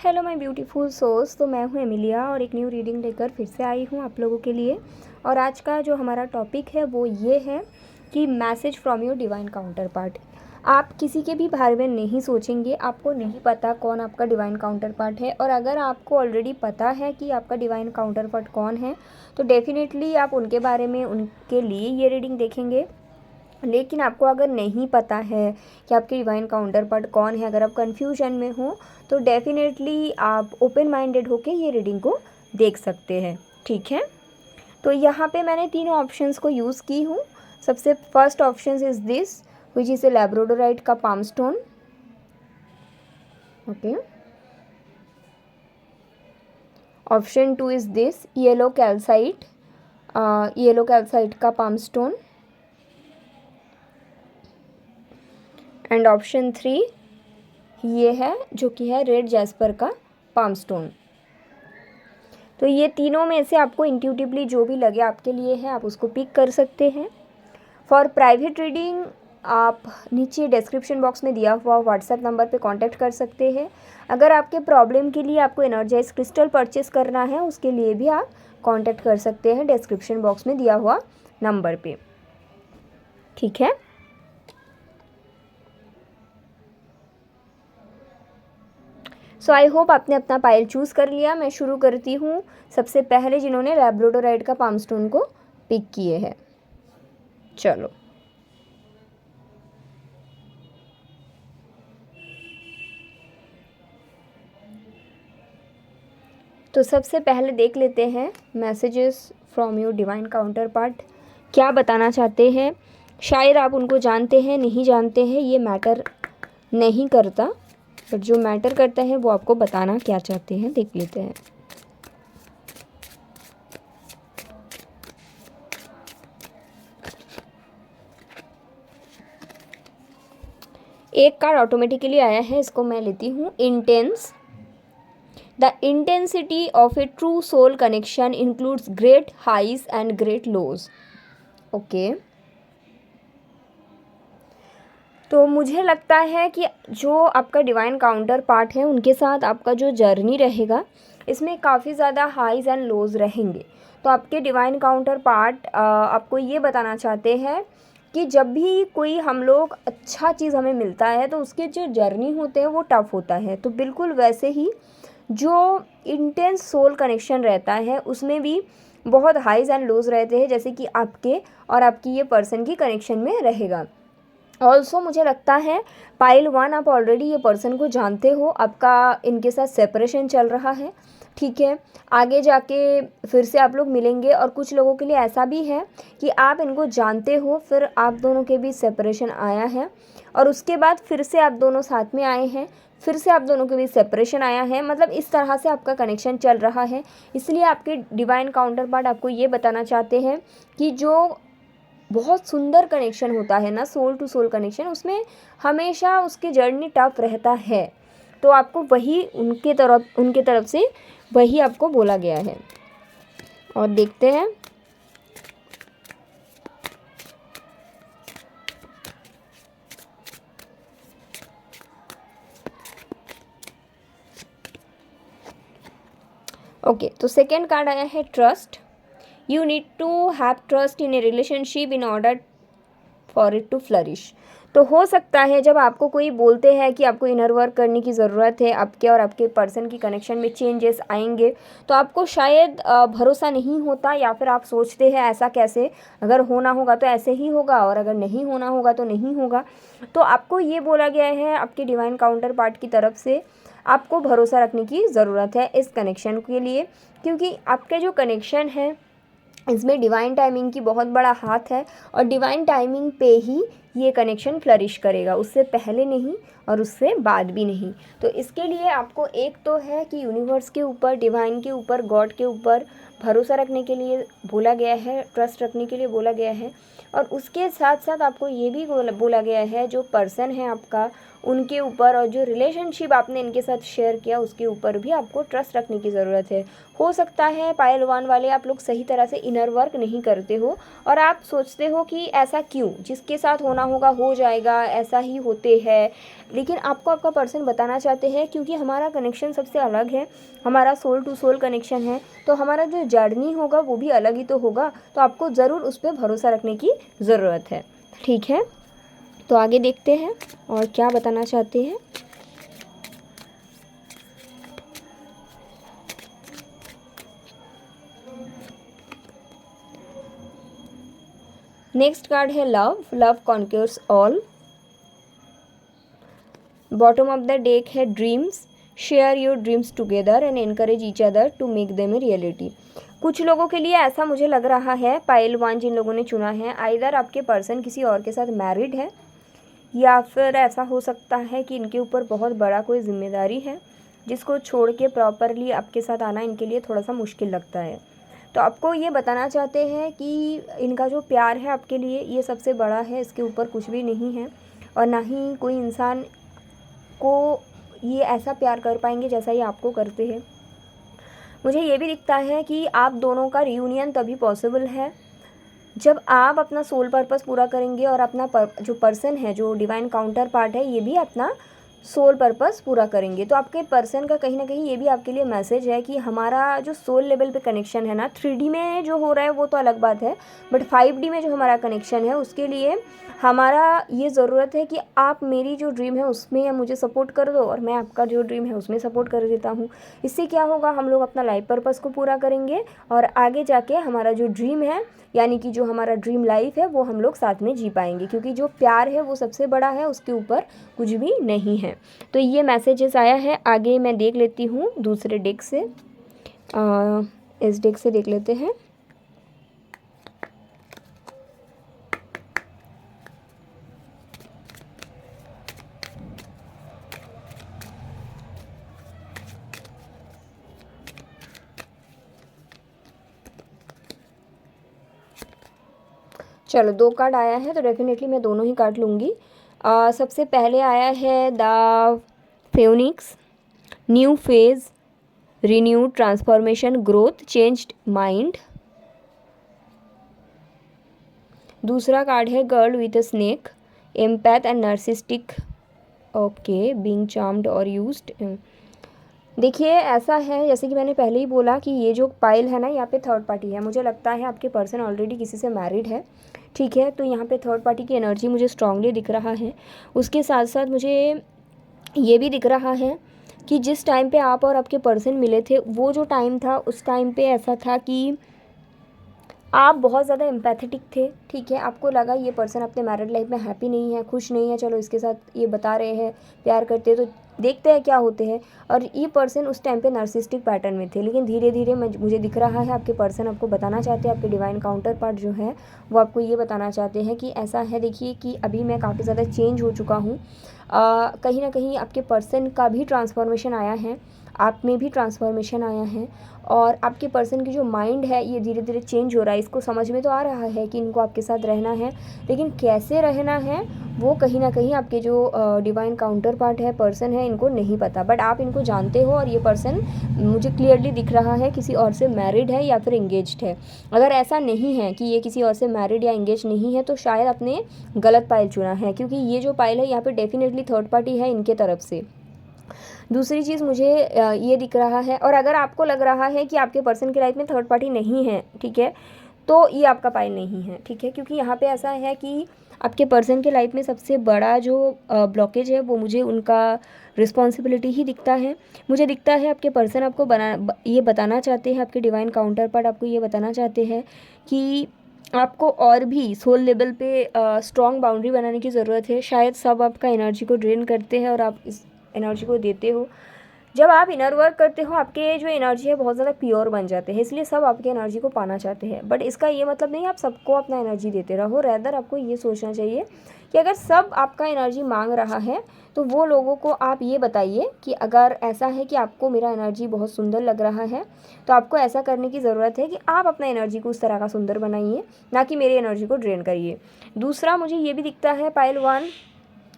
Hello my beautiful souls. तो मैं हूँ एमिलिया और एक न्यू रीडिंग लेकर फिर से आई हूँ आप लोगों के लिए। और आज का जो हमारा टॉपिक है वो ये है कि message from your divine counter part. आप किसी के भी बारे में नहीं सोचेंगे, आपको नहीं पता कौन आपका डिवाइन काउंटर पार्ट है। और अगर आपको ऑलरेडी पता है कि आपका डिवाइन काउंटर पार्ट कौन है तो डेफिनेटली आप उनके बारे में उनके लिए ये रीडिंग देखेंगे। लेकिन आपको अगर नहीं पता है कि आपके डिवाइन काउंटर पार्ट कौन है, अगर आप कन्फ्यूजन में हो तो डेफिनेटली आप ओपन माइंडेड होके ये रीडिंग को देख सकते हैं। ठीक है, तो यहाँ पे मैंने तीनों ऑप्शंस को यूज़ की हूँ। सबसे first option is this which is a labradorite का palm stone. Okay, option 2 is this yellow calcite का पाम स्टोन। एंड ऑप्शन 3 ये है जो कि है रेड जैस्पर का पाम स्टोन। तो ये तीनों में से आपको इंट्यूटिवली जो भी लगे आपके लिए है आप उसको पिक कर सकते हैं। फॉर प्राइवेट रीडिंग आप नीचे डिस्क्रिप्शन बॉक्स में दिया हुआ व्हाट्सएप नंबर पे कांटेक्ट कर सकते हैं। अगर आपके प्रॉब्लम के लिए आपको एनर्जाइज क्रिस्टल परचेस करना है उसके लिए भी आप कांटेक्ट कर सकते हैं डिस्क्रिप्शन बॉक्स में दिया हुआ नंबर पे। ठीक है, सो आई होप आपने अपना पाइल चूज़ कर लिया। मैं शुरू करती हूँ सबसे पहले जिन्होंने लैब्राडोराइट का पाम स्टोन को पिक किए हैं। चलो, तो सबसे पहले देख लेते हैं messages from your divine counter part क्या बताना चाहते हैं। शायद आप उनको जानते हैं, नहीं जानते हैं, ये मैटर नहीं करता, बट जो मैटर करता है वो आपको बताना क्या चाहते हैं। देख लेते हैं। एक कार्ड ऑटोमेटिकली आया है, इसको मैं लेती हूँ। Intense, the intensity of a true soul connection includes great highs and great lows. Okay, तो मुझे लगता है कि जो आपका डिवाइन काउंटर पार्ट है उनके साथ आपका जो जर्नी रहेगा इसमें काफ़ी ज़्यादा हाइज एंड लोज रहेंगे। तो आपके डिवाइन काउंटर पार्ट आपको ये बताना चाहते हैं कि जब भी कोई हम लोग अच्छा चीज़ हमें मिलता है तो उसके जो जर्नी होते हैं वो टफ़ होता है। तो बिल्कुल वैसे ही जो इंटेंस सोल कनेक्शन रहता है उसमें भी बहुत हाइज एंड लोज रहते हैं, जैसे कि आपके और आपकी ये पर्सन की कनेक्शन में रहेगा। ऑल्सो मुझे लगता है पाइल 1 आप ऑलरेडी ये पर्सन को जानते हो, आपका इनके साथ सेपरेशन चल रहा है। ठीक है, आगे जाके फिर से आप लोग मिलेंगे। और कुछ लोगों के लिए ऐसा भी है कि आप इनको जानते हो, फिर आप दोनों के बीच सेपरेशन आया है और उसके बाद फिर से आप दोनों साथ में आए हैं, फिर से आप दोनों के बीच सेपरेशन आया है। मतलब इस तरह से आपका कनेक्शन चल रहा है। इसलिए आपके डिवाइन काउंटर पार्ट आपको ये बताना चाहते हैं कि जो बहुत सुंदर कनेक्शन होता है ना, सोल टू सोल कनेक्शन, उसमें हमेशा उसकी जर्नी टफ रहता है। तो आपको वही उनके तरफ से वही आपको बोला गया है। और देखते हैं। ओके, तो सेकेंड कार्ड आया है trust. You need to have trust in a relationship in order for it to flourish. तो हो सकता है जब आपको कोई बोलते हैं कि आपको इनर वर्क करने की ज़रूरत है, आपके और आपके पर्सन की कनेक्शन में चेंजेस आएंगे, तो आपको शायद भरोसा नहीं होता, या फिर आप सोचते हैं ऐसा कैसे, अगर होना होगा तो ऐसे ही होगा और अगर नहीं होना होगा तो नहीं होगा। तो आपको ये बोला गया है आपके डिवाइन काउंटर पार्ट की तरफ से आपको भरोसा रखने की ज़रूरत है इस कनेक्शन के लिए, क्योंकि आपके जो कनेक्शन है इसमें डिवाइन टाइमिंग की बहुत बड़ा हाथ है और डिवाइन टाइमिंग पे ही ये कनेक्शन फ्लरिश करेगा, उससे पहले नहीं और उससे बाद भी नहीं। तो इसके लिए आपको एक तो है कि यूनिवर्स के ऊपर, डिवाइन के ऊपर, गॉड के ऊपर भरोसा रखने के लिए बोला गया है, ट्रस्ट रखने के लिए बोला गया है। और उसके साथ साथ आपको ये भी बोला गया है जो पर्सन है आपका उनके ऊपर और जो रिलेशनशिप आपने इनके साथ शेयर किया उसके ऊपर भी आपको ट्रस्ट रखने की ज़रूरत है। हो सकता है पायल 1 वाले आप लोग सही तरह से इनर वर्क नहीं करते हो और आप सोचते हो कि ऐसा क्यों, जिसके साथ होना होगा हो जाएगा, ऐसा ही होते हैं। लेकिन आपको आपका पर्सन बताना चाहते हैं क्योंकि हमारा कनेक्शन सबसे अलग है, हमारा सोल टू सोल कनेक्शन है, तो हमारा जो जर्नी होगा वो भी अलग ही तो होगा। तो आपको ज़रूर उस पर भरोसा रखने की ज़रूरत है। ठीक है, तो आगे देखते हैं और क्या बताना चाहते हैं। नेक्स्ट कार्ड है love. Love conquers all. Bottom of the deck है dreams. Share your dreams together and encourage each other to make them a reality. कुछ लोगों के लिए ऐसा मुझे लग रहा है, पाइल 1 जिन लोगों ने चुना है, आइदर आपके पर्सन किसी और के साथ मैरिड है या फिर ऐसा हो सकता है कि इनके ऊपर बहुत बड़ा कोई जिम्मेदारी है जिसको छोड़ के प्रॉपरली आपके साथ आना इनके लिए थोड़ा सा मुश्किल लगता है। तो आपको ये बताना चाहते हैं कि इनका जो प्यार है आपके लिए ये सबसे बड़ा है, इसके ऊपर कुछ भी नहीं है और ना ही कोई इंसान को ये ऐसा प्यार कर पाएंगे जैसा ये आपको करते हैं। मुझे ये भी दिखता है कि आप दोनों का रियूनियन तभी पॉसिबल है जब आप अपना सोल पर्पस पूरा करेंगे और अपना जो पर्सन है, जो डिवाइन काउंटर पार्ट है, ये भी अपना सोल पर्पस पूरा करेंगे। तो आपके पर्सन का कहीं ना कहीं ये भी आपके लिए मैसेज है कि हमारा जो सोल लेवल पे कनेक्शन है ना, 3D में जो हो रहा है वो तो अलग बात है, बट 5D में जो हमारा कनेक्शन है उसके लिए हमारा ये ज़रूरत है कि आप मेरी जो ड्रीम है उसमें मुझे सपोर्ट कर दो और मैं आपका जो ड्रीम है उसमें सपोर्ट कर देता हूँ। इससे क्या होगा, हम लोग अपना लाइफ पर्पस को पूरा करेंगे और आगे जाके हमारा जो ड्रीम है, यानी कि जो हमारा ड्रीम लाइफ है, वो हम लोग साथ में जी पाएंगे, क्योंकि जो प्यार है वो सबसे बड़ा है, उसके ऊपर कुछ भी नहीं है। तो ये मैसेजेस आया है। आगे मैं देख लेती हूँ दूसरे डेक से, इस डेक से देख लेते हैं। चलो 2 कार्ड आया है तो डेफिनेटली मैं दोनों ही कार्ड लूँगी। सबसे पहले आया है the phoenix. New phase, renewed, transformation, growth, changed mind. दूसरा कार्ड है girl with a snake, empath and narcissistic, okay, being charmed और यूज्ड। देखिए ऐसा है, जैसे कि मैंने पहले ही बोला कि ये जो पाइल है ना, यहाँ पे थर्ड पार्टी है। मुझे लगता है आपके पर्सन ऑलरेडी किसी से मैरिड है, ठीक है। तो यहाँ पे थर्ड पार्टी की एनर्जी मुझे स्ट्रांगली दिख रहा है। उसके साथ साथ मुझे ये भी दिख रहा है कि जिस टाइम पे आप और आपके पर्सन मिले थे, वो जो टाइम था, उस टाइम पे ऐसा था कि आप बहुत ज़्यादा एम्पैथेटिक थे, ठीक है। आपको लगा ये पर्सन अपने मैरिड लाइफ में हैप्पी नहीं है, खुश नहीं है, चलो इसके साथ ये बता रहे हैं प्यार करते हैं तो देखते हैं क्या होते हैं। और ये पर्सन उस टाइम पे नार्सिस्टिक पैटर्न में थे, लेकिन धीरे धीरे मुझे दिख रहा है आपके पर्सन आपको बताना चाहते हैं, आपके डिवाइन काउंटर पार्ट जो है वो आपको ये बताना चाहते हैं कि ऐसा है, देखिए कि अभी मैं काफ़ी ज़्यादा चेंज हो चुका हूँ। कहीं ना कहीं आपके पर्सन का भी ट्रांसफॉर्मेशन आया है, आप में भी ट्रांसफॉर्मेशन आया है और आपके पर्सन की जो माइंड है ये धीरे धीरे चेंज हो रहा है। इसको समझ में तो आ रहा है कि इनको आपके साथ रहना है, लेकिन कैसे रहना है वो कहीं ना कहीं आपके जो डिवाइन काउंटर पार्ट है, पर्सन है, इनको नहीं पता, बट आप इनको जानते हो। और ये पर्सन मुझे क्लियरली दिख रहा है किसी और से मैरिड है या फिर एंगेज्ड है। अगर ऐसा नहीं है कि ये किसी और से मैरिड या एंगेज नहीं है तो शायद आपने गलत पाइल चुना है, क्योंकि ये जो पाइल है यहाँ पे डेफिनेटली थर्ड पार्टी है इनके तरफ से। दूसरी चीज़ मुझे ये दिख रहा है, और अगर आपको लग रहा है कि आपके पर्सन की लाइफ में थर्ड पार्टी नहीं है, ठीक है, तो ये आपका पाइल नहीं है, ठीक है। क्योंकि यहाँ पे ऐसा है कि आपके पर्सन के लाइफ में सबसे बड़ा जो ब्लॉकेज है वो मुझे उनका रिस्पॉन्सिबिलिटी ही दिखता है। मुझे दिखता है आपके पर्सन आपको ये बताना चाहते हैं, आपके डिवाइन काउंटर पार्ट आपको ये बताना चाहते हैं कि आपको और भी सोल लेवल पे स्ट्रॉन्ग बाउंड्री बनाने की ज़रूरत है। शायद सब आपका एनर्जी को ड्रेन करते हैं और आप इस एनर्जी को देते हो। जब आप इनर वर्क करते हो आपके जो एनर्जी है बहुत ज़्यादा प्योर बन जाते हैं, इसलिए सब आपके एनर्जी को पाना चाहते हैं। बट इसका ये मतलब नहीं आप सबको अपना एनर्जी देते रहो, रैदर आपको ये सोचना चाहिए कि अगर सब आपका एनर्जी मांग रहा है तो वो लोगों को आप ये बताइए कि अगर ऐसा है कि आपको मेरा एनर्जी बहुत सुंदर लग रहा है तो आपको ऐसा करने की ज़रूरत है कि आप अपना एनर्जी को उस तरह का सुंदर बनाइए, ना कि मेरी एनर्जी को ड्रेन करिए। दूसरा मुझे ये भी दिखता है पाइल 1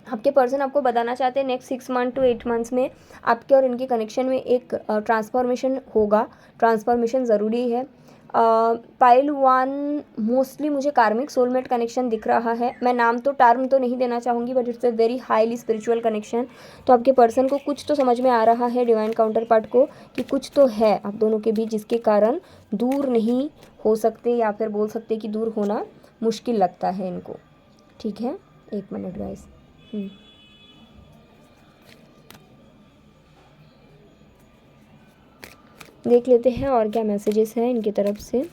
आपके पर्सन आपको बताना चाहते हैं नेक्स्ट 6 मंथ टू 8 मंथ्स में आपके और इनके कनेक्शन में एक ट्रांसफॉर्मेशन होगा। ट्रांसफॉर्मेशन ज़रूरी है। पाइल 1 मोस्टली मुझे कार्मिक सोलमेट कनेक्शन दिख रहा है। मैं नाम तो टर्म तो नहीं देना चाहूँगी, but it's a very highly spiritual connection. तो आपके पर्सन को कुछ तो समझ में आ रहा है डिवाइन काउंटर पार्ट को कि कुछ तो है आप दोनों के बीच जिसके कारण दूर नहीं हो सकते, या फिर बोल सकते कि दूर होना मुश्किल लगता है इनको। ठीक है, 1 मिनट गाइस। देख लेते हैं और क्या मैसेजेस हैं इनकी तरफ से।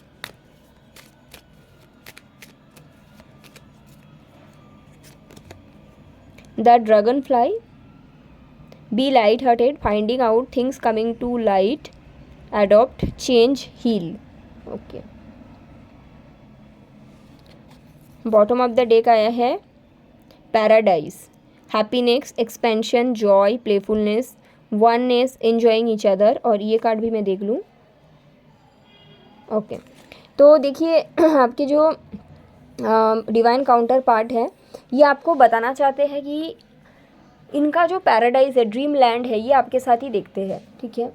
The dragonfly, be light hearted, finding out things coming to light, adopt, change, heal. Okay, bottom of the deck आया है paradise, happiness, expansion, joy, playfulness, oneness, enjoying each other. और ये कार्ड भी मैं देख लूँ। ओके, तो देखिए आपके जो डिवाइन काउंटर पार्ट है ये आपको बताना चाहते हैं कि इनका जो पैराडाइज है, ड्रीम लैंड है, ये आपके साथ ही देखते हैं। ठीक है,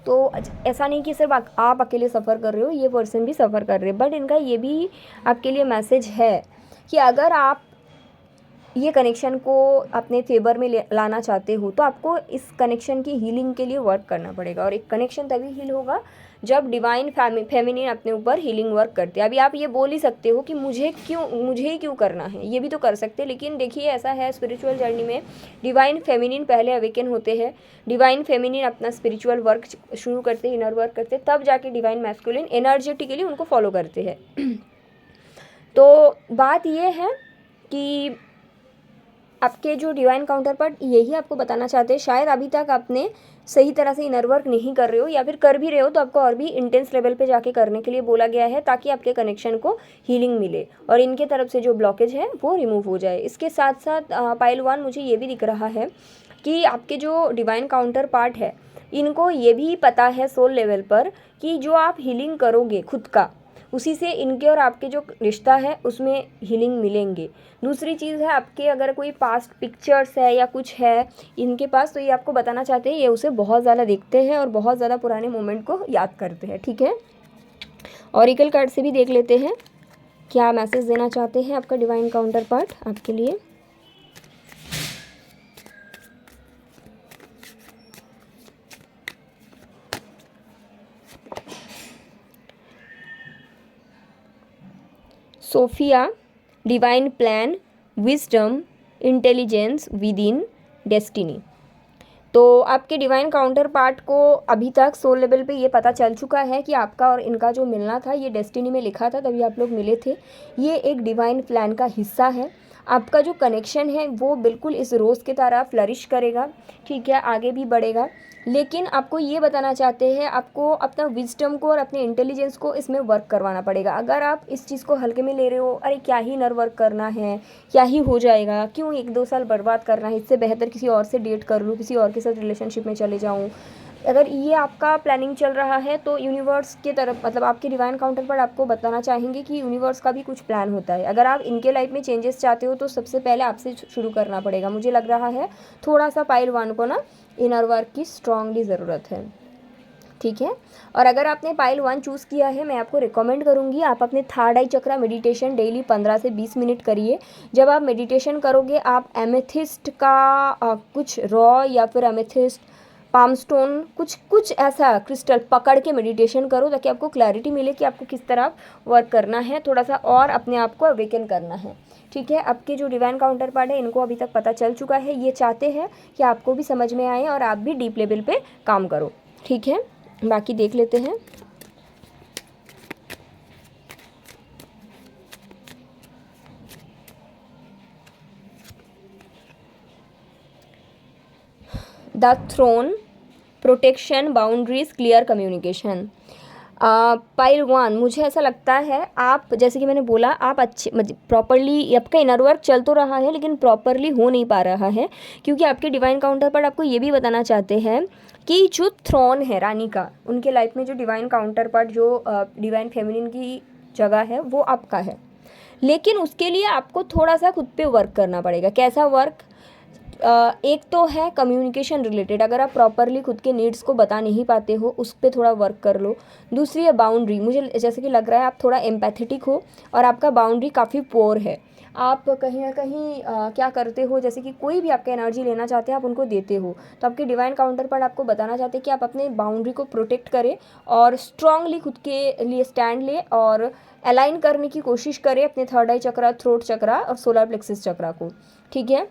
तो ऐसा नहीं कि सिर्फ आप अकेले सफ़र कर रहे हो, ये पर्सन भी सफ़र कर रहे हैं। बट इनका ये भी आपके लिए मैसेज है कि अगर आप ये कनेक्शन को अपने फेवर में लाना चाहते हो तो आपको इस कनेक्शन की हीलिंग के लिए वर्क करना पड़ेगा। और एक कनेक्शन तभी हील होगा जब डिवाइन फेमिनिन अपने ऊपर हीलिंग वर्क करते हैं। अभी आप ये बोल ही सकते हो कि मुझे ही क्यों करना है, ये भी तो कर सकते हैं। लेकिन देखिए ऐसा है स्पिरिचुअल जर्नी में डिवाइन फेमिनिन पहले अवेकन होते हैं, डिवाइन फेमिनिन अपना स्पिरिचुअल वर्क शुरू करते हैं, इनर वर्क करते हैं, तब जाके डिवाइन मैस्कुलिन एनर्जेटिकली उनको फॉलो करते हैं। तो बात ये है कि आपके जो डिवाइन काउंटर पार्ट यही आपको बताना चाहते हैं। शायद अभी तक आपने सही तरह से इनर वर्क नहीं कर रहे हो, या फिर कर भी रहे हो तो आपको और भी इंटेंस लेवल पे जाके करने के लिए बोला गया है, ताकि आपके कनेक्शन को हीलिंग मिले और इनके तरफ से जो ब्लॉकेज है वो रिमूव हो जाए। इसके साथ साथ पाइल 1 मुझे ये भी दिख रहा है कि आपके जो डिवाइन काउंटर पार्ट है इनको ये भी पता है सोल लेवल पर कि जो आप हीलिंग करोगे खुद का, उसी से इनके और आपके जो रिश्ता है उसमें हीलिंग मिलेंगे। दूसरी चीज़ है आपके अगर कोई पास्ट पिक्चर्स है या कुछ है इनके पास, तो ये आपको बताना चाहते हैं ये उसे बहुत ज़्यादा देखते हैं और बहुत ज़्यादा पुराने मोमेंट को याद करते हैं। ठीक है, ऑरिकल कार्ड से भी देख लेते हैं क्या मैसेज देना चाहते हैं आपका डिवाइन काउंटर पार्ट आपके लिए। Sophia, divine plan, wisdom, intelligence within, destiny. तो आपके डिवाइन काउंटर पार्ट को अभी तक सोल लेवल पे ये पता चल चुका है कि आपका और इनका जो मिलना था ये डेस्टिनी में लिखा था, तभी आप लोग मिले थे। ये एक डिवाइन प्लान का हिस्सा है। आपका जो कनेक्शन है वो बिल्कुल इस रोज़ की तरह फ्लरिश करेगा। ठीक है, आगे भी बढ़ेगा। लेकिन आपको ये बताना चाहते हैं आपको अपना विजडम को और अपने इंटेलिजेंस को इसमें वर्क करवाना पड़ेगा। अगर आप इस चीज़ को हल्के में ले रहे हो, अरे क्या ही नर वर्क करना है, क्या ही हो जाएगा, क्यों 1-2 साल बर्बाद करना है, इससे बेहतर किसी और से डेट कर लूँ, किसी और के साथ रिलेशनशिप में चले जाऊँ, अगर ये आपका प्लानिंग चल रहा है तो यूनिवर्स के तरफ मतलब आपके डिवाइन काउंटर पर आपको बताना चाहेंगे कि यूनिवर्स का भी कुछ प्लान होता है। अगर आप इनके लाइफ में चेंजेस चाहते हो तो सबसे पहले आपसे शुरू करना पड़ेगा। मुझे लग रहा है थोड़ा सा पाइल 1 को ना इनर वर्क की स्ट्रांगली ज़रूरत है। ठीक है, और अगर आपने पाइल 1 चूज़ किया है, मैं आपको रिकमेंड करूँगी आप अपने थर्ड आई चक्रा मेडिटेशन डेली 15 से 20 मिनट करिए। जब आप मेडिटेशन करोगे आप एमेथिस्ट का कुछ रॉ या फिर एमेथिस्ट पाम स्टोन कुछ ऐसा क्रिस्टल पकड़ के मेडिटेशन करो, ताकि आपको क्लैरिटी मिले कि आपको किस तरह वर्क करना है, थोड़ा सा और अपने आप को अवेकन करना है। ठीक है, आपके जो डिवाइन काउंटर पार्ट है इनको अभी तक पता चल चुका है, ये चाहते हैं कि आपको भी समझ में आए और आप भी डीप लेवल पे काम करो। ठीक है, बाकी देख लेते हैं। The throne, protection, boundaries, clear communication. Pile 1 मुझे ऐसा लगता है आप जैसे कि मैंने बोला आप अच्छे प्रॉपरली आपका इनर वर्क चल तो रहा है लेकिन प्रॉपरली हो नहीं पा रहा है, क्योंकि आपके डिवाइन काउंटर पर आपको ये भी बताना चाहते हैं कि जो थ्रोन है रानी का उनके लाइफ में, जो डिवाइन काउंटर पार्ट जो डिवाइन फेमिनिन की जगह है वो आपका है, लेकिन उसके लिए आपको थोड़ा सा खुद पे वर्क करना पड़ेगा। कैसा वर्क? एक तो है कम्युनिकेशन रिलेटेड, अगर आप प्रॉपरली खुद के नीड्स को बता नहीं पाते हो उस पर थोड़ा वर्क कर लो। दूसरी है बाउंड्री, मुझे जैसे कि लग रहा है आप थोड़ा एम्पैथेटिक हो और आपका बाउंड्री काफ़ी पोर है। आप कहीं ना कहीं क्या करते हो, जैसे कि कोई भी आपका एनर्जी लेना चाहते हैं आप उनको देते हो, तो आपके डिवाइन काउंटर पार्ट आपको बताना चाहते हैं कि आप अपने बाउंड्री को प्रोटेक्ट करें और स्ट्रांगली खुद के लिए स्टैंड लें और अलाइन करने की कोशिश करें अपने थर्ड आई चक्रा, थ्रोट चक्रा और सोलर प्लेक्सस चक्रा को। ठीक है,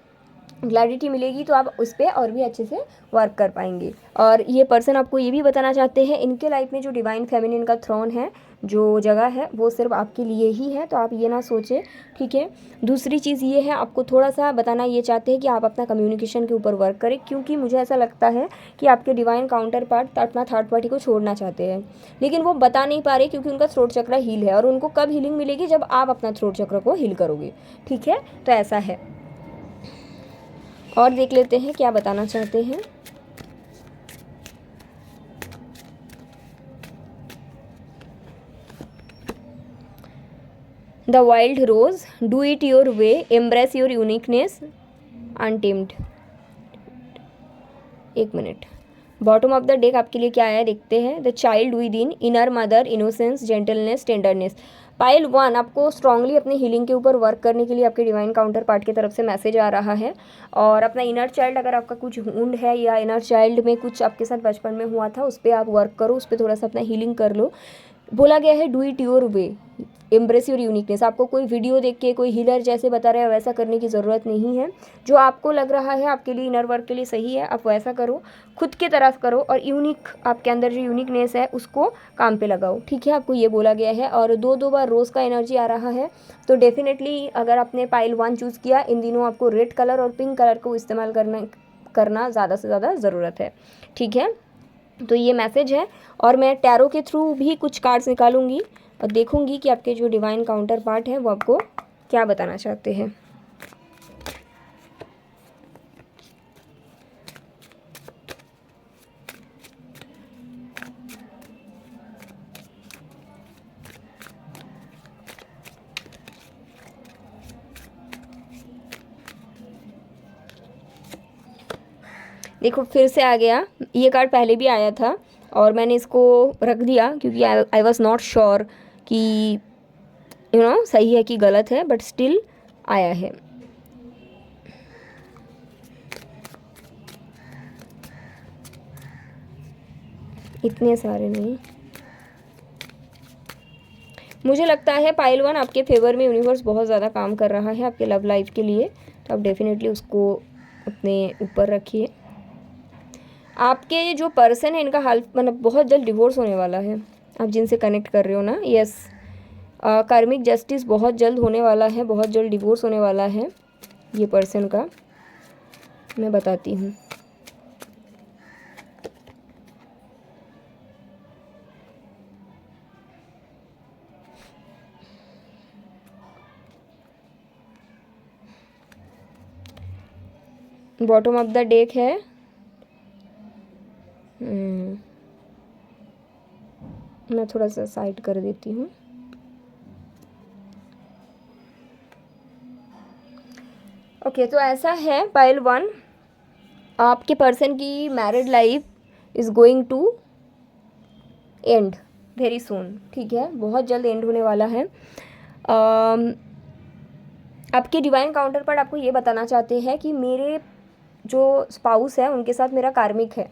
क्लैरिटी मिलेगी तो आप उस पर और भी अच्छे से वर्क कर पाएंगे। और ये पर्सन आपको ये भी बताना चाहते हैं इनके लाइफ में जो डिवाइन फेमिनिन का थ्रोन है, जो जगह है, वो सिर्फ आपके लिए ही है, तो आप ये ना सोचें। ठीक है, दूसरी चीज़ ये है, आपको थोड़ा सा बताना ये चाहते हैं कि आप अपना कम्युनिकेशन के ऊपर वर्क करें, क्योंकि मुझे ऐसा लगता है कि आपके डिवाइन काउंटर पार्ट अपना थर्ड पार्टी को छोड़ना चाहते हैं, लेकिन वो बता नहीं पा रहे क्योंकि उनका थ्रोट चक्र हील है, और उनको कब हीलिंग मिलेगी, जब आप अपना थ्रोट चक्र को हील करोगे। ठीक है, तो ऐसा है। और देख लेते हैं क्या बताना चाहते हैं। The wild rose, do it your way, embrace your uniqueness, untamed. एक minute, bottom of the deck आपके लिए क्या आया देखते हैं। The child within, inner mother, innocence, gentleness, tenderness. Pile 1, आपको स्ट्रांगली अपने हीलिंग के ऊपर वर्क करने के लिए आपके डिवाइन काउंटर पार्ट की तरफ से मैसेज आ रहा है। और अपना इनर चाइल्ड, अगर आपका कुछ वुंड है या इनर चाइल्ड में कुछ आपके साथ बचपन में हुआ था, उस पर आप वर्क करो, उस पर थोड़ा सा अपना हीलिंग कर लो। बोला गया है do it your way, embrace your uniqueness. आपको कोई वीडियो देख के कोई हीलर जैसे बता रहा है वैसा करने की ज़रूरत नहीं है। जो आपको लग रहा है आपके लिए इनर वर्क के लिए सही है, आप वैसा करो, खुद के तरफ करो, और यूनिक आपके अंदर जो यूनिकनेस है उसको काम पे लगाओ। ठीक है, आपको ये बोला गया है। और दो बार रोज़ का एनर्जी आ रहा है, तो डेफिनेटली अगर आपने पाइल 1 चूज़ किया, इन दिनों आपको रेड कलर और पिंक कलर को इस्तेमाल करना ज़्यादा से ज़्यादा ज़रूरत है। ठीक है, तो ये मैसेज है। और मैं टैरो के थ्रू भी कुछ कार्ड्स निकालूंगी और देखूंगी कि आपके जो डिवाइन काउंटर पार्ट है वो आपको क्या बताना चाहते हैं। देखो फिर से आ गया, ये कार्ड पहले भी आया था और मैंने इसको रख दिया क्योंकि आई वॉज नॉट श्योर कि सही है कि गलत है, बट स्टिल आया है। इतने सारे नहीं, मुझे लगता है पाइल 1 आपके फेवर में यूनिवर्स बहुत ज़्यादा काम कर रहा है आपके लव लाइफ के लिए, तो आप डेफिनेटली उसको अपने ऊपर रखिए। आपके जो पर्सन है इनका हाल मतलब बहुत जल्द डिवोर्स होने वाला है, आप जिनसे कनेक्ट कर रहे हो ना। यस, कार्मिक जस्टिस बहुत जल्द होने वाला है, बहुत जल्द डिवोर्स होने वाला है ये पर्सन का, मैं बताती हूँ। बॉटम ऑफ द डेक है, मैं थोड़ा सा साइड कर देती हूँ। ओके, तो ऐसा है पाइल 1, आपके पर्सन की married life is going to end very soon. ठीक है, बहुत जल्द एंड होने वाला है। आपके डिवाइन काउंटर पार्ट आपको ये बताना चाहते हैं कि मेरे जो स्पाउस है उनके साथ मेरा कार्मिक है,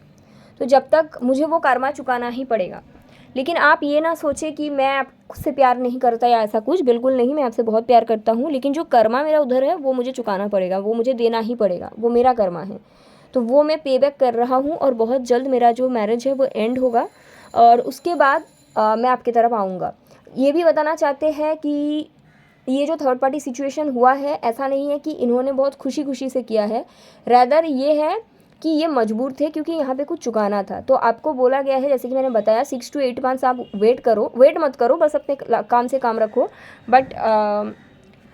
तो जब तक मुझे वो कर्मा चुकाना ही पड़ेगा। लेकिन आप ये ना सोचें कि मैं आपसे प्यार नहीं करता या ऐसा कुछ, बिल्कुल नहीं, मैं आपसे बहुत प्यार करता हूँ, लेकिन जो कर्मा मेरा उधर है वो मुझे चुकाना पड़ेगा, वो मुझे देना ही पड़ेगा, वो मेरा कर्मा है, तो वो मैं पे बैक कर रहा हूँ। और बहुत जल्द मेरा जो मैरिज है वो एंड होगा और उसके बाद मैं आपकी तरफ आऊँगा। ये भी बताना चाहते हैं कि ये जो थर्ड पार्टी सिचुएशन हुआ है, ऐसा नहीं है कि इन्होंने बहुत खुशी खुशी से किया है, रैदर ये है कि ये मजबूर थे क्योंकि यहाँ पे कुछ चुकाना था। तो आपको बोला गया है, जैसे कि मैंने बताया, 6 to 8 मंथ्स आप वेट मत करो, बस अपने काम से काम रखो। बट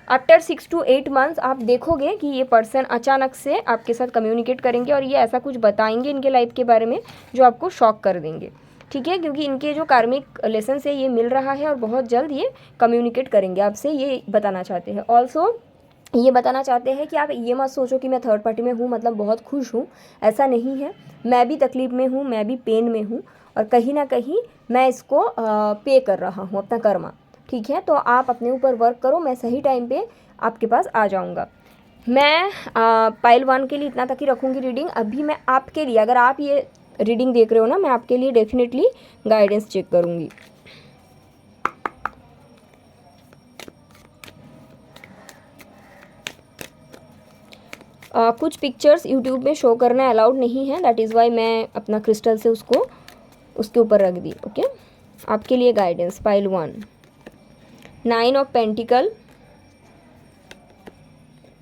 आफ्टर 6 to 8 मंथ्स आप देखोगे कि ये पर्सन अचानक से आपके साथ कम्युनिकेट करेंगे और ये ऐसा कुछ बताएंगे इनके लाइफ के बारे में जो आपको शॉक कर देंगे। ठीक है, क्योंकि इनके जो कार्मिक लेसन से ये मिल रहा है और बहुत जल्द ये कम्युनिकेट करेंगे आपसे, ये बताना चाहते हैं। ऑल्सो ये बताना चाहते हैं कि आप ये मत सोचो कि मैं थर्ड पार्टी में हूँ मतलब बहुत खुश हूँ, ऐसा नहीं है। मैं भी तकलीफ़ में हूँ, मैं भी पेन में हूँ, और कहीं ना कहीं मैं इसको पे कर रहा हूँ अपना कर्मा। ठीक है, तो आप अपने ऊपर वर्क करो, मैं सही टाइम पे आपके पास आ जाऊँगा। मैं पाइल 1 के लिए इतना तक ही रखूँगी रीडिंग। अभी मैं आपके लिए, अगर आप ये रीडिंग देख रहे हो ना, मैं आपके लिए डेफिनेटली गाइडेंस चेक करूँगी। कुछ पिक्चर्स यूट्यूब में शो करना अलाउड नहीं है, दैट इज़ वाई मैं अपना क्रिस्टल से उसको उसके ऊपर रख दी। ओके, आपके लिए guidance pile 1, 9 of pentacle,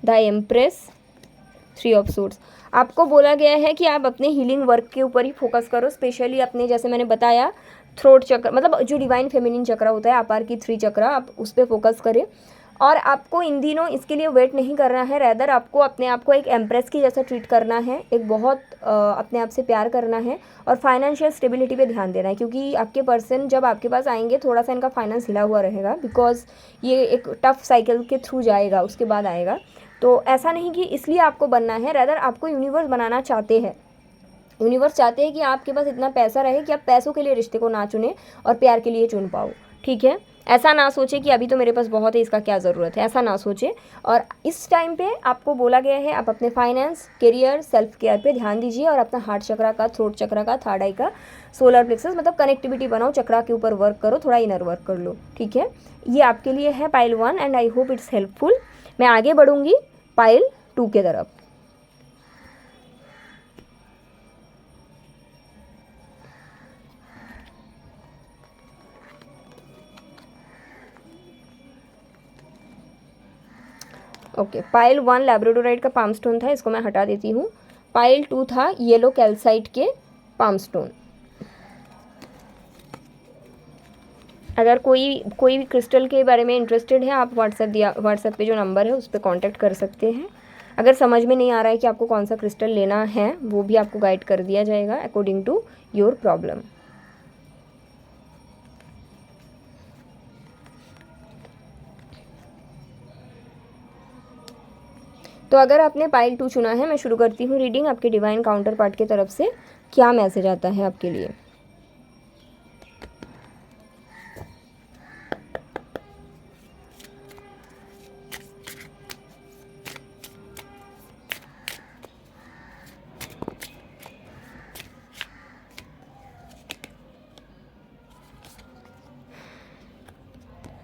the empress, 3 of suits. आपको बोला गया है कि आप अपने हीलिंग वर्क के ऊपर ही फोकस करो, स्पेशली अपने, जैसे मैंने बताया, थ्रोट चक्र, मतलब जो डिवाइन फेमिनिन चक्र होता है, आपार की 3 चक्र, आप उस पर फोकस करें। और आपको इन दिनों इसके लिए वेट नहीं करना है, रैदर आपको अपने आप को एक एम्प्रेस की जैसा ट्रीट करना है, एक बहुत अपने आप से प्यार करना है, और फाइनेंशियल स्टेबिलिटी पे ध्यान देना है, क्योंकि आपके पर्सन जब आपके पास आएंगे थोड़ा सा इनका फाइनेंस हिला हुआ रहेगा, बिकॉज ये एक टफ साइकिल के थ्रू जाएगा, उसके बाद आएगा। तो ऐसा नहीं कि इसलिए आपको बनना है, रैदर आपको यूनिवर्स बनाना चाहते हैं। यूनिवर्स चाहते हैं कि आपके पास इतना पैसा रहे कि आप पैसों के लिए रिश्ते को ना चुने और प्यार के लिए चुन पाओ। ठीक है, ऐसा ना सोचे कि अभी तो मेरे पास बहुत है, इसका क्या ज़रूरत है, ऐसा ना सोचे। और इस टाइम पे आपको बोला गया है आप अपने फाइनेंस, करियर, सेल्फ केयर पे ध्यान दीजिए, और अपना हार्ट चक्रा का, थ्रोट चक्रा का, थर्ड आई का, सोलर प्लेक्सस, मतलब कनेक्टिविटी बनाओ, चक्रा के ऊपर वर्क करो, थोड़ा इनर वर्क कर लो। ठीक है, ये आपके लिए है pile 1, and I hope it's helpful. मैं आगे बढ़ूँगी पाइल 2 के तरफ। ओके, पाइल 1 लैब्राडोराइट का पाम स्टोन था, इसको मैं हटा देती हूँ। पाइल 2 था येलो कैल्साइट के पाम स्टोन। अगर कोई भी क्रिस्टल के बारे में इंटरेस्टेड है, आप व्हाट्सएप पे जो नंबर है उस पर कांटेक्ट कर सकते हैं। अगर समझ में नहीं आ रहा है कि आपको कौन सा क्रिस्टल लेना है, वो भी आपको गाइड कर दिया जाएगा अकॉर्डिंग टू योर प्रॉब्लम। तो अगर आपने पाइल 2 चुना है, मैं शुरू करती हूँ रीडिंग। आपके डिवाइन काउंटर पार्ट की तरफ से क्या मैसेज आता है आपके लिए।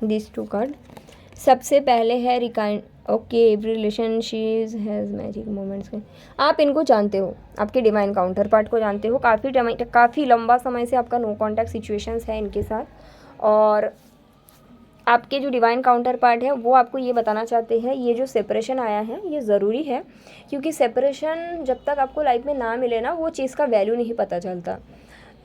दिस 2 कार्ड सबसे पहले है rekindle. Okay, every relationship has magic moments. आप इनको जानते हो, आपके डिवाइन काउंटर पार्ट को जानते हो। काफ़ी लंबा समय से आपका नो कॉन्टैक्ट सिचुएशंस है इनके साथ, और आपके जो डिवाइन काउंटर पार्ट है वो आपको ये बताना चाहते हैं, ये जो सेपरेशन आया है ये ज़रूरी है, क्योंकि सेपरेशन जब तक आपको लाइफ में ना मिले ना, वो चीज़ का वैल्यू नहीं पता चलता।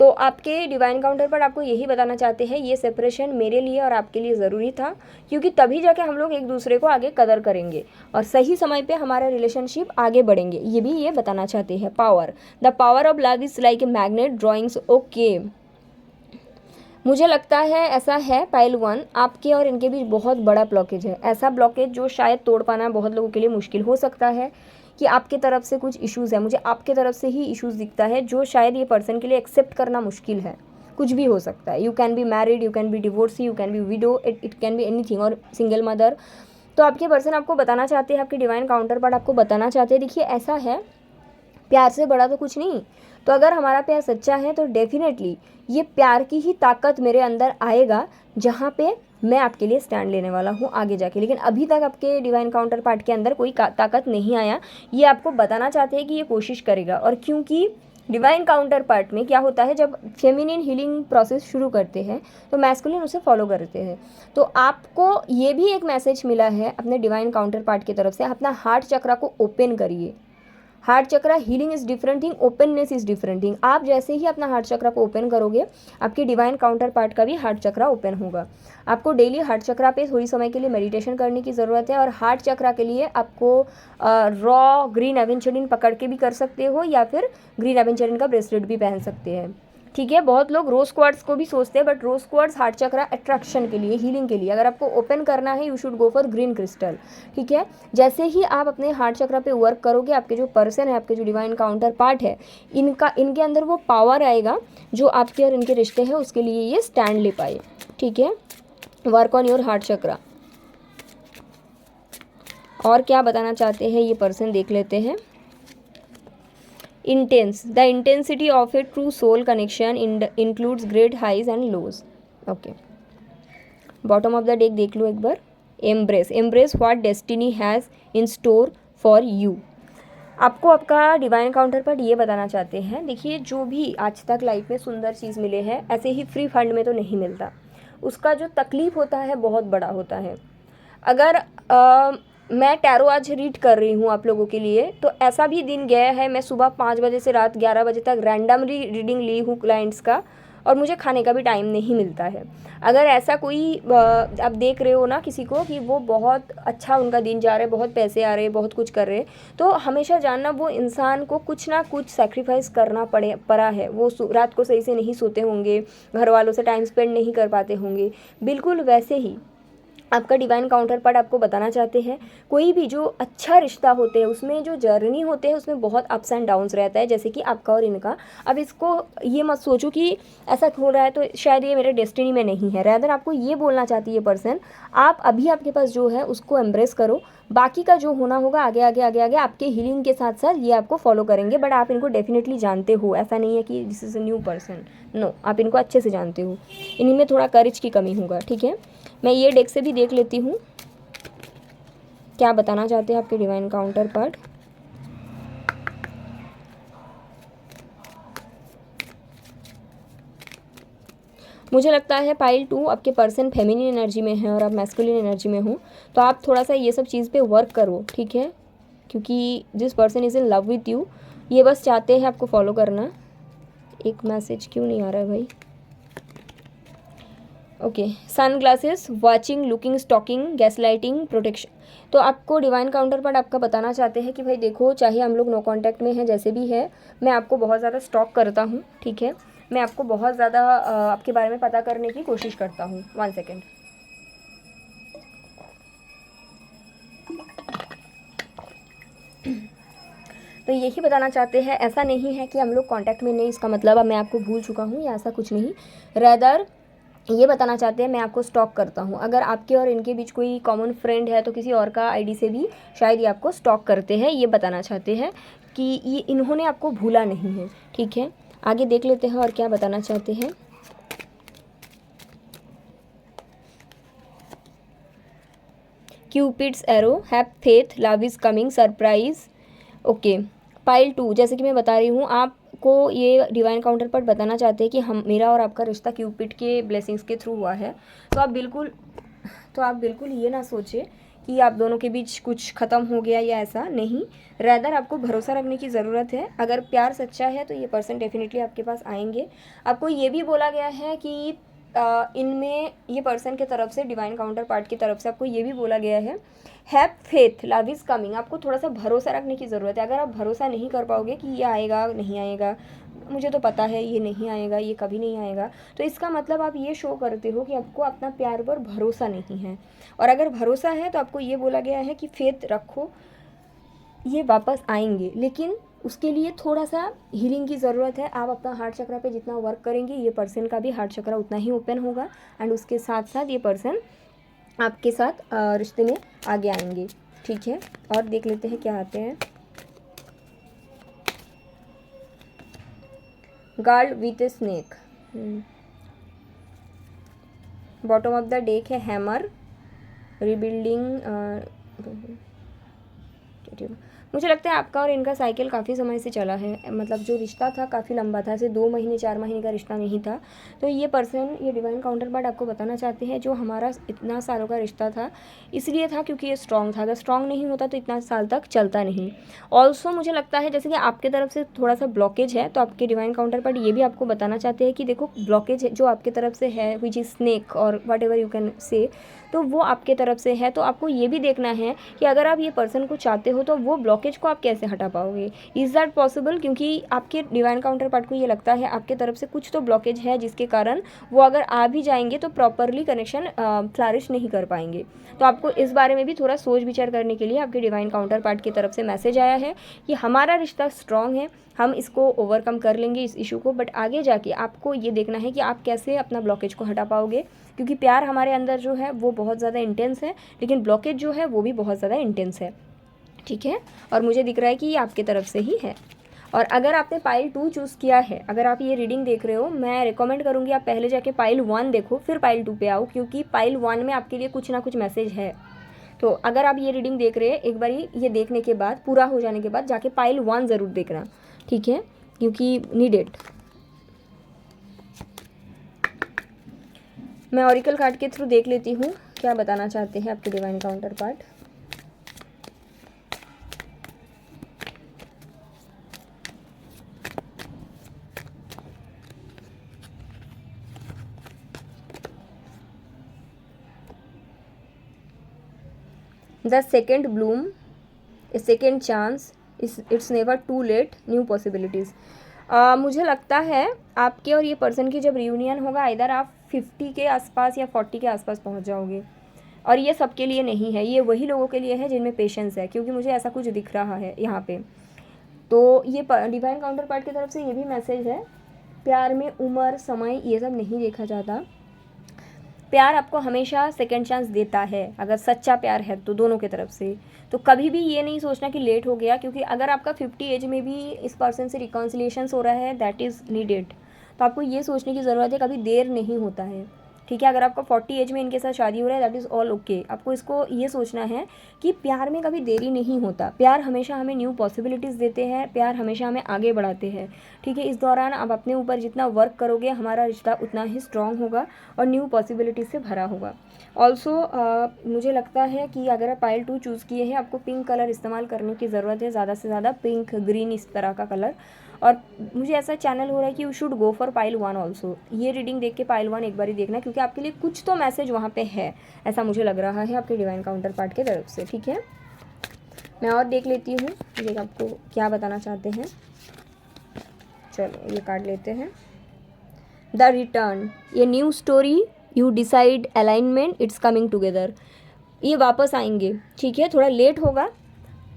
तो आपके डिवाइन काउंटर पार्ट आपको यही बताना चाहते हैं, ये सेपरेशन मेरे लिए और आपके लिए ज़रूरी था, क्योंकि तभी जाके हम लोग एक दूसरे को आगे कदर करेंगे और सही समय पे हमारा रिलेशनशिप आगे बढ़ेंगे, ये भी ये बताना चाहते हैं। Power, the power of love is like a magnet drawings. Okay, मुझे लगता है ऐसा है पाइल 1, आपके और इनके बीच बहुत बड़ा ब्लॉकेज है, ऐसा ब्लॉकेज जो शायद तोड़ पाना बहुत लोगों के लिए मुश्किल हो सकता है, कि आपके तरफ से कुछ इश्यूज़ है। मुझे आपके तरफ से ही इश्यूज़ दिखता है जो शायद ये पर्सन के लिए एक्सेप्ट करना मुश्किल है। कुछ भी हो सकता है, you can be married, you can be divorcee, you can be window, it can be anything, और सिंगल मदर। तो आपके पर्सन आपको बताना चाहते हैं, आपके डिवाइन काउंटर पार्ट आपको बताना चाहते हैं, देखिए ऐसा है, प्यार से बड़ा तो कुछ नहीं। तो अगर हमारा प्यार सच्चा है तो डेफिनेटली ये प्यार की ही ताकत मेरे अंदर आएगा, जहाँ पे मैं आपके लिए स्टैंड लेने वाला हूँ आगे जाके। लेकिन अभी तक आपके डिवाइन काउंटर पार्ट के अंदर कोई ताकत नहीं आया, ये आपको बताना चाहते हैं कि ये कोशिश करेगा। और क्योंकि डिवाइन काउंटर पार्ट में क्या होता है, जब फेमिनिन हीलिंग प्रोसेस शुरू करते हैं तो मैस्कुलिन उसे फॉलो करते हैं। तो आपको ये भी एक मैसेज मिला है अपने डिवाइन काउंटर पार्ट की तरफ से, अपना हार्ट चक्रा को ओपन करिए। Heart chakra healing is different thing, openness is different thing. आप जैसे ही अपना हार्ट चक्रा को ओपन करोगे, आपके डिवाइन काउंटर पार्ट का भी हार्ट चक्रा ओपन होगा। आपको डेली हार्ट चक्रा पे थोड़ी समय के लिए मेडिटेशन करने की ज़रूरत है, और हार्ट चक्रा के लिए आपको रॉ ग्रीन एवेंचरिन पकड़ के भी कर सकते हो, या फिर ग्रीन एवेंचरिन का ब्रेसलेट भी पहन सकते हैं। ठीक है। बहुत लोग रोज़ क्वार्ट्स को भी सोचते हैं, but rose quartz heart chakra attraction के लिए, हीलिंग के लिए। अगर आपको ओपन करना है, you should go for green crystal. ठीक है। जैसे ही आप अपने हार्ट चक्रा पे वर्क करोगे, आपके जो पर्सन है, आपके जो डिवाइन काउंटर पार्ट है, इनके अंदर वो पावर आएगा जो आपके और इनके रिश्ते हैं उसके लिए ये स्टैंड ले पाए। ठीक है। वर्क ऑन योर हार्ट चक्रा। और क्या बताना चाहते हैं ये पर्सन, देख लेते हैं। Intense, the intensity of a true soul connection includes great highs and lows. Okay, bottom of the deck देख लो एक बार। Embrace, embrace what destiny has in store for you. आपको आपका डिवाइन काउंटर पार्ट ये बताना चाहते हैं, देखिए जो भी आज तक लाइफ में सुंदर चीज़ मिले हैं, ऐसे ही फ्री फंड में तो नहीं मिलता। उसका जो तकलीफ होता है बहुत बड़ा होता है। अगर मैं टैरो आज रीड कर रही हूँ आप लोगों के लिए, तो ऐसा भी दिन गया है मैं सुबह 5 बजे से रात 11 बजे तक रैंडमली रीडिंग ली हूँ क्लाइंट्स का, और मुझे खाने का भी टाइम नहीं मिलता है। अगर ऐसा कोई आप देख रहे हो ना किसी को कि वो बहुत अच्छा उनका दिन जा रहा है, बहुत पैसे आ रहे हैं, बहुत कुछ कर रहे हैं, तो हमेशा जानना वो इंसान को कुछ ना कुछ सेक्रीफाइस करना पड़ा है। वो रात को सही से नहीं सोते होंगे, घर वालों से टाइम स्पेंड नहीं कर पाते होंगे। बिल्कुल वैसे ही आपका डिवाइन काउंटर पार्ट आपको बताना चाहते हैं, कोई भी जो अच्छा रिश्ता होते हैं उसमें जो जर्नी होते हैं उसमें बहुत अप्स एंड डाउन्स रहता है, जैसे कि आपका और इनका। अब इसको ये मत सोचो कि ऐसा हो रहा है तो शायद ये मेरे डेस्टिनी में नहीं है। रैदर आपको ये बोलना चाहती है पर्सन, आप अभी आपके पास जो है उसको एम्ब्रेस करो, बाकी का जो होना होगा आगे आगे आगे आगे आपके हीलिंग के साथ साथ ये आपको फॉलो करेंगे। बट आप इनको डेफिनेटली जानते हो, ऐसा नहीं है कि this is a new person, no, आप इनको अच्छे से जानते हो। इन्हीं में थोड़ा करेज की कमी होगा। ठीक है, मैं ये डेक से भी देख लेती हूँ क्या बताना चाहते हैं आपके डिवाइन काउंटर पार्ट। मुझे लगता है पाइल 2 आपके पर्सन फेमिनिन एनर्जी में है और आप मैस्कुलिन एनर्जी में हो, तो आप थोड़ा सा ये सब चीज़ पे वर्क करो। ठीक है, क्योंकि this person is in love with you, ये बस चाहते हैं आपको फॉलो करना। एक मैसेज क्यों नहीं आ रहा है भाई। Okay, sunglasses, watching, looking, stalking, gaslighting, protection. तो आपको डिवाइन काउंटर पार्ट आपका बताना चाहते हैं कि भाई देखो, चाहे हम लोग नो कांटेक्ट में हैं, जैसे भी है, मैं आपको बहुत ज़्यादा स्टॉक करता हूँ। ठीक है, मैं आपको बहुत ज़्यादा आपके बारे में पता करने की कोशिश करता हूँ। 1 सेकेंड। तो यही बताना चाहते हैं, ऐसा नहीं है कि हम लोग कांटेक्ट में नहीं, इसका मतलब अब मैं आपको भूल चुका हूँ या ऐसा कुछ नहीं। रैदर ये बताना चाहते हैं मैं आपको स्टॉक करता हूँ। अगर आपके और इनके बीच कोई कॉमन फ्रेंड है तो किसी और का आईडी से भी शायद ये आपको स्टॉक करते हैं। ये बताना चाहते हैं कि ये इन्होंने आपको भूला नहीं है। ठीक है, आगे देख लेते हैं और क्या बताना चाहते हैं। Cupids arrow, have faith, love is coming, surprise. Okay, pile 2, जैसे कि मैं बता रही हूँ, आपको ये डिवाइन काउंटर पार्ट बताना चाहते हैं कि हम, मेरा और आपका रिश्ता क्यूपिड के ब्लेसिंग्स के थ्रू हुआ है। तो आप बिल्कुल ये ना सोचें कि आप दोनों के बीच कुछ ख़त्म हो गया या ऐसा नहीं। रैदर आपको भरोसा रखने की ज़रूरत है। अगर प्यार सच्चा है तो ये पर्सन डेफिनेटली आपके पास आएंगे। आपको ये भी बोला गया है कि इनमें ये पर्सन की तरफ से, डिवाइन काउंटर पार्ट की तरफ से आपको ये भी बोला गया है, have faith, love is coming. आपको थोड़ा सा भरोसा रखने की ज़रूरत है। अगर आप भरोसा नहीं कर पाओगे कि ये आएगा नहीं आएगा, मुझे तो पता है ये नहीं आएगा, ये कभी नहीं आएगा, तो इसका मतलब आप ये शो करते हो कि आपको अपना प्यार पर भरोसा नहीं है। और अगर भरोसा है तो आपको ये बोला गया है कि फेथ रखो, ये वापस आएंगे, लेकिन उसके लिए थोड़ा सा हीलिंग की ज़रूरत है। आप अपना हार्ट चक्रा पे जितना वर्क करेंगे, ये पर्सन का भी हार्ट चक्रा उतना ही ओपन होगा, एंड उसके साथ साथ ये पर्सन आपके साथ रिश्ते में आगे आएंगे। ठीक है, और देख लेते हैं क्या आते हैं। Guard with a snake, bottom of the deck है हैमर, रिबिल्डिंग। मुझे लगता है आपका और इनका साइकिल काफ़ी समय से चला है, मतलब जो रिश्ता था काफ़ी लंबा था, ऐसे 2 महीने 4 महीने का रिश्ता नहीं था। तो ये पर्सन, ये डिवाइन काउंटर पार्ट आपको बताना चाहते हैं, जो हमारा इतना सालों का रिश्ता था इसलिए था क्योंकि ये स्ट्रॉन्ग था। अगर स्ट्रॉन्ग नहीं होता तो इतना साल तक चलता नहीं। ऑल्सो मुझे लगता है जैसे कि आपके तरफ से थोड़ा सा ब्लॉकेज है, तो आपके डिवाइन काउंटर पार्ट ये भी आपको बताना चाहते हैं कि देखो, ब्लॉकेज जो आपके तरफ से है, विच इज़ स्नेक और what ever you can say, तो वो आपके तरफ से है। तो आपको ये भी देखना है कि अगर आप ये पर्सन को चाहते हो तो वो ब्लॉकेज को आप कैसे हटा पाओगे? Is that possible? क्योंकि आपके डिवाइन काउंटर पार्ट को ये लगता है आपके तरफ से कुछ तो ब्लॉकेज है, जिसके कारण वो अगर आ भी जाएंगे तो प्रॉपरली कनेक्शन फ्लरिश नहीं कर पाएंगे। तो आपको इस बारे में भी थोड़ा सोच विचार करने के लिए आपके डिवाइन काउंटर पार्ट की तरफ से मैसेज आया है कि हमारा रिश्ता स्ट्रांग है, हम इसको ओवरकम कर लेंगे इस इशू को, बट आगे जाके आपको ये देखना है कि आप कैसे अपना ब्लॉकेज को हटा पाओगे। क्योंकि प्यार हमारे अंदर जो है वो बहुत ज़्यादा इंटेंस है, लेकिन ब्लॉकेज जो है वो भी बहुत ज़्यादा इंटेंस है, ठीक है। और मुझे दिख रहा है कि ये आपके तरफ से ही है। और अगर आपने पाइल 2 चूज़ किया है, अगर आप ये रीडिंग देख रहे हो, मैं रिकमेंड करूँगी आप पहले जाके पाइल 1 देखो, फिर पाइल 2 पे आओ, क्योंकि पाइल 1 में आपके लिए कुछ ना कुछ मैसेज है। तो अगर आप ये रीडिंग देख रहे हैं, एक बार ये देखने के बाद, पूरा हो जाने के बाद जाके पाइल 1 ज़रूर देखना, ठीक है, क्योंकि नीडेड। मैं ऑरिकल कार्ड के थ्रू देख लेती हूँ क्या बताना चाहते हैं आपके divine counterpart. The second bloom, a second chance, it's never too late, new possibilities. मुझे लगता है आपके और ये पर्सन की जब रियूनियन होगा, इधर आप 50 के आसपास या 40 के आसपास पहुंच जाओगे। और ये सबके लिए नहीं है, ये वही लोगों के लिए है जिनमें पेशेंस है, क्योंकि मुझे ऐसा कुछ दिख रहा है यहाँ पे। तो ये डिवाइन काउंटर पार्ट की तरफ से ये भी मैसेज है, प्यार में उम्र, समय ये सब नहीं देखा जाता। प्यार आपको हमेशा सेकंड चांस देता है, अगर सच्चा प्यार है तो दोनों की तरफ से। तो कभी भी ये नहीं सोचना कि लेट हो गया, क्योंकि अगर आपका 50 एज में भी इस पर्सन से रिकॉन्सिलिएशंस हो रहा है, दैट इज़ नीडेड। तो आपको ये सोचने की ज़रूरत है, कभी देर नहीं होता है, ठीक है। अगर आपका 40 एज में इनके साथ शादी हो रहा है, दैट इज़ ऑल ओके। आपको इसको ये सोचना है कि प्यार में कभी देरी नहीं होता, प्यार हमेशा हमें न्यू पॉसिबिलिटीज़ देते हैं, प्यार हमेशा हमें आगे बढ़ाते हैं, ठीक है। इस दौरान आप अपने ऊपर जितना वर्क करोगे, हमारा रिश्ता उतना ही स्ट्रॉन्ग होगा और न्यू पॉसिबिलिटीज़ से भरा होगा। ऑल्सो मुझे लगता है कि अगर आप पाइल 2 चूज़ किए हैं, आपको पिंक कलर इस्तेमाल करने की ज़रूरत है, ज़्यादा से ज़्यादा पिंक, ग्रीन, इस तरह का कलर। और मुझे ऐसा चैनल हो रहा है कि you should go for pile 1 also. ये रीडिंग देख के पाइल 1 एक बार ही देखना, क्योंकि आपके लिए कुछ तो मैसेज वहाँ पे है, ऐसा मुझे लग रहा है आपके डिवाइन काउंटर पार्ट की तरफ से, ठीक है। मैं और देख लेती हूँ ये आपको क्या बताना चाहते हैं। चलो ये कार्ड लेते हैं। द रिटर्न, ये new story, you decide alignment, it's coming together. ये वापस आएंगे, ठीक है, थोड़ा लेट होगा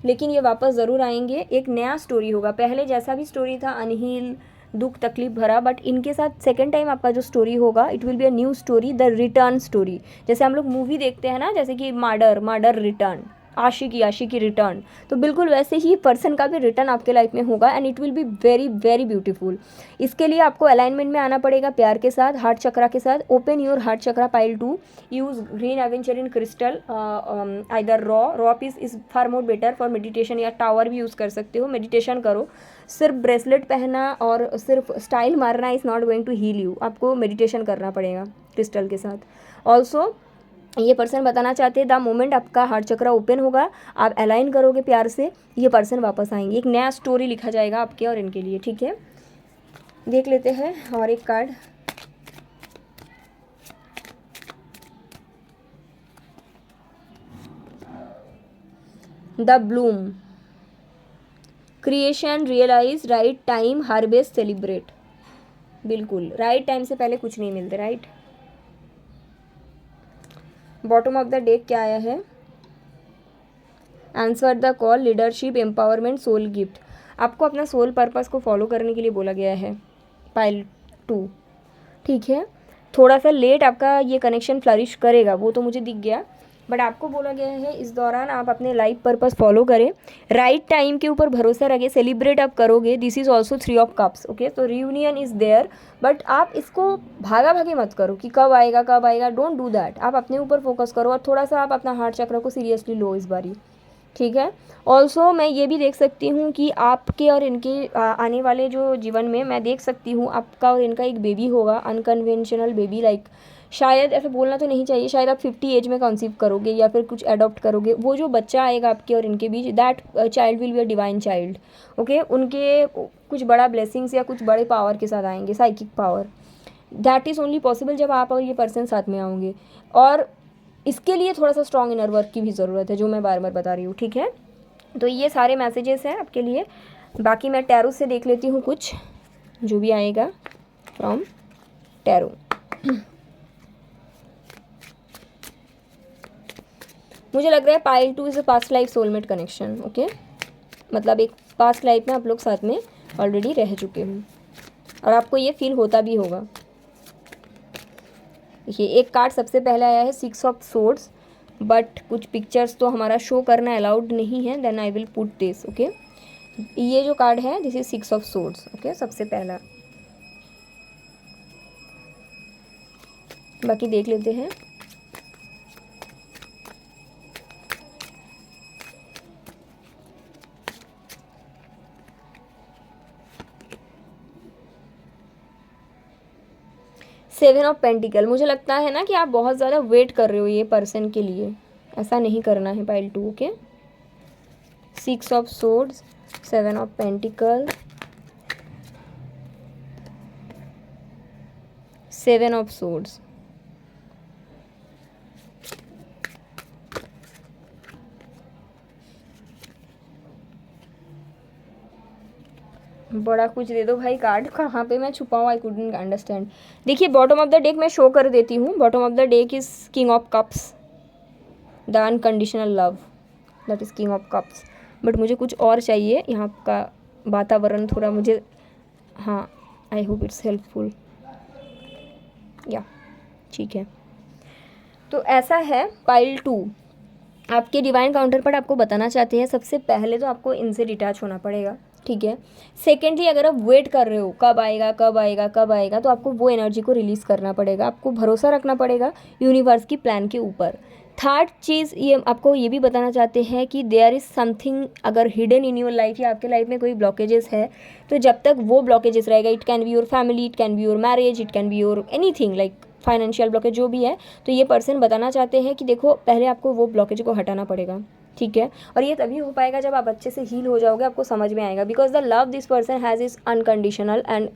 लेकिन ये वापस ज़रूर आएंगे। एक नया स्टोरी होगा, पहले जैसा भी स्टोरी था अनहील, दुख तकलीफ भरा, बट इनके साथ सेकंड टाइम आपका जो स्टोरी होगा, it will be a new story, the return story. जैसे हम लोग मूवी देखते हैं ना, जैसे कि मर्डर रिटर्न, आशिकी रिटर्न, तो बिल्कुल वैसे ही पर्सन का भी रिटर्न आपके लाइफ में होगा and it will be very very beautiful. इसके लिए आपको अलाइनमेंट में आना पड़ेगा प्यार के साथ, हार्ट चक्रा के साथ। Open your heart chakra pile 2, use green aventurine crystal, either raw piece is far more better for meditation, या टावर भी यूज़ कर सकते हो, मेडिटेशन करो। सिर्फ ब्रेसलेट पहनना और सिर्फ स्टाइल मारना is not going to heal you, आपको मेडिटेशन करना पड़ेगा क्रिस्टल के साथ। ऑल्सो ये पर्सन बताना चाहते हैं, द मोमेंट आपका हार्ट चक्रा ओपन होगा, आप अलाइन करोगे प्यार से, ये पर्सन वापस आएंगे, एक नया स्टोरी लिखा जाएगा आपके और इनके लिए, ठीक है। देख लेते हैं और एक card. The bloom, creation, realize, right time, harvest, celebrate. बिल्कुल राइट टाइम से पहले कुछ नहीं मिलते, right. Bottom of the deck क्या आया है? Answer the call, leadership, empowerment, soul gift. आपको अपना सोल पर्पस को फॉलो करने के लिए बोला गया है पाइल 2, ठीक है। थोड़ा सा लेट आपका ये कनेक्शन फ्लरिश करेगा, वो तो मुझे दिख गया, बट आपको बोला गया है इस दौरान आप अपने लाइफ पर्पस फॉलो करें, राइट टाइम के ऊपर भरोसा रखें, सेलिब्रेट आप करोगे। This is also 3 of cups, okay. तो रियूनियन इज़ देयर, बट आप इसको भागा भागी मत करो कि कब आएगा, डोंट डू दैट। आप अपने ऊपर फोकस करो और थोड़ा सा आप अपना हार्ट चक्र को सीरियसली लो इस बारी, ठीक है। ऑल्सो मैं ये भी देख सकती हूँ कि आपके और इनके आने वाले जो जीवन में मैं देख सकती हूँ आपका और इनका एक बेबी होगा, अनकन्वेंशनल बेबी, लाइक शायद ऐसे बोलना तो नहीं चाहिए, शायद आप 50 एज में कंसीव करोगे या फिर कुछ अडॉप्ट करोगे। वो जो बच्चा आएगा आपके और इनके बीच, that child will be a divine child, okay. उनके कुछ बड़ा ब्लेसिंग्स या कुछ बड़े पावर के साथ आएंगे, psychic power. That is only possible जब आप और ये पर्सन साथ में आओगे, और इसके लिए थोड़ा सा स्ट्रॉन्ग इनर वर्क की भी ज़रूरत है, जो मैं बार बार बता रही हूँ, ठीक है। तो ये सारे मैसेजेस हैं आपके लिए। बाकी मैं टैरो से देख लेती हूँ कुछ जो भी आएगा फ्रॉम टैरो। मुझे लग रहा है pile 2 is a past life soulmate connection. Okay, मतलब एक पास्ट लाइफ में आप लोग साथ में ऑलरेडी रह चुके हो और आपको ये फील होता भी होगा। देखिए, एक कार्ड सबसे पहले आया है 6 ऑफ सोर्ड्स, बट कुछ पिक्चर्स तो हमारा शो करना अलाउड नहीं है, then I will put this. Okay, ये जो कार्ड है this is 6 of swords. Okay, सबसे पहला। बाकी देख लेते हैं। Seven of pentacle. मुझे लगता है ना कि आप बहुत ज़्यादा वेट कर रहे हो ये पर्सन के लिए, ऐसा नहीं करना है pile 2। Okay, 6 of swords, 7 of pentacle, 7 of swords. बड़ा कुछ दे दो भाई। कार्ड कहाँ पे मैं छुपाऊँ, आई कुडंट अंडरस्टैंड। देखिए, बॉटम ऑफ द डेक मैं शो कर देती हूँ। Bottom of the deck is king of cups, the unconditional love, that is king of cups. But मुझे कुछ और चाहिए, यहाँ का वातावरण थोड़ा मुझे, हाँ, आई होप इट्स हेल्पफुल। या ठीक है, तो ऐसा है पाइल 2। आपके डिवाइन काउंटर पार्ट आपको बताना चाहते हैं, सबसे पहले तो आपको इनसे डिटैच होना पड़ेगा, ठीक है। सेकेंडली, अगर आप वेट कर रहे हो कब आएगा कब आएगा कब आएगा, तो आपको वो एनर्जी को रिलीज़ करना पड़ेगा, आपको भरोसा रखना पड़ेगा यूनिवर्स की प्लान के ऊपर। थर्ड चीज़, ये आपको ये भी बताना चाहते हैं कि देयर इज़ समथिंग अगर हिडन इन योर लाइफ या आपके लाइफ में कोई ब्लॉकेजेस है, तो जब तक वो ब्लॉकेजेस रहेगा, it can be your family, it can be your marriage, it can be your anything like financial blockage जो भी है, तो ये पर्सन बताना चाहते हैं कि देखो, पहले आपको वो ब्लॉकेज को हटाना पड़ेगा, ठीक है। और ये तभी हो पाएगा जब आप अच्छे से हील हो जाओगे, आपको समझ में आएगा, because the love this person has is unconditional and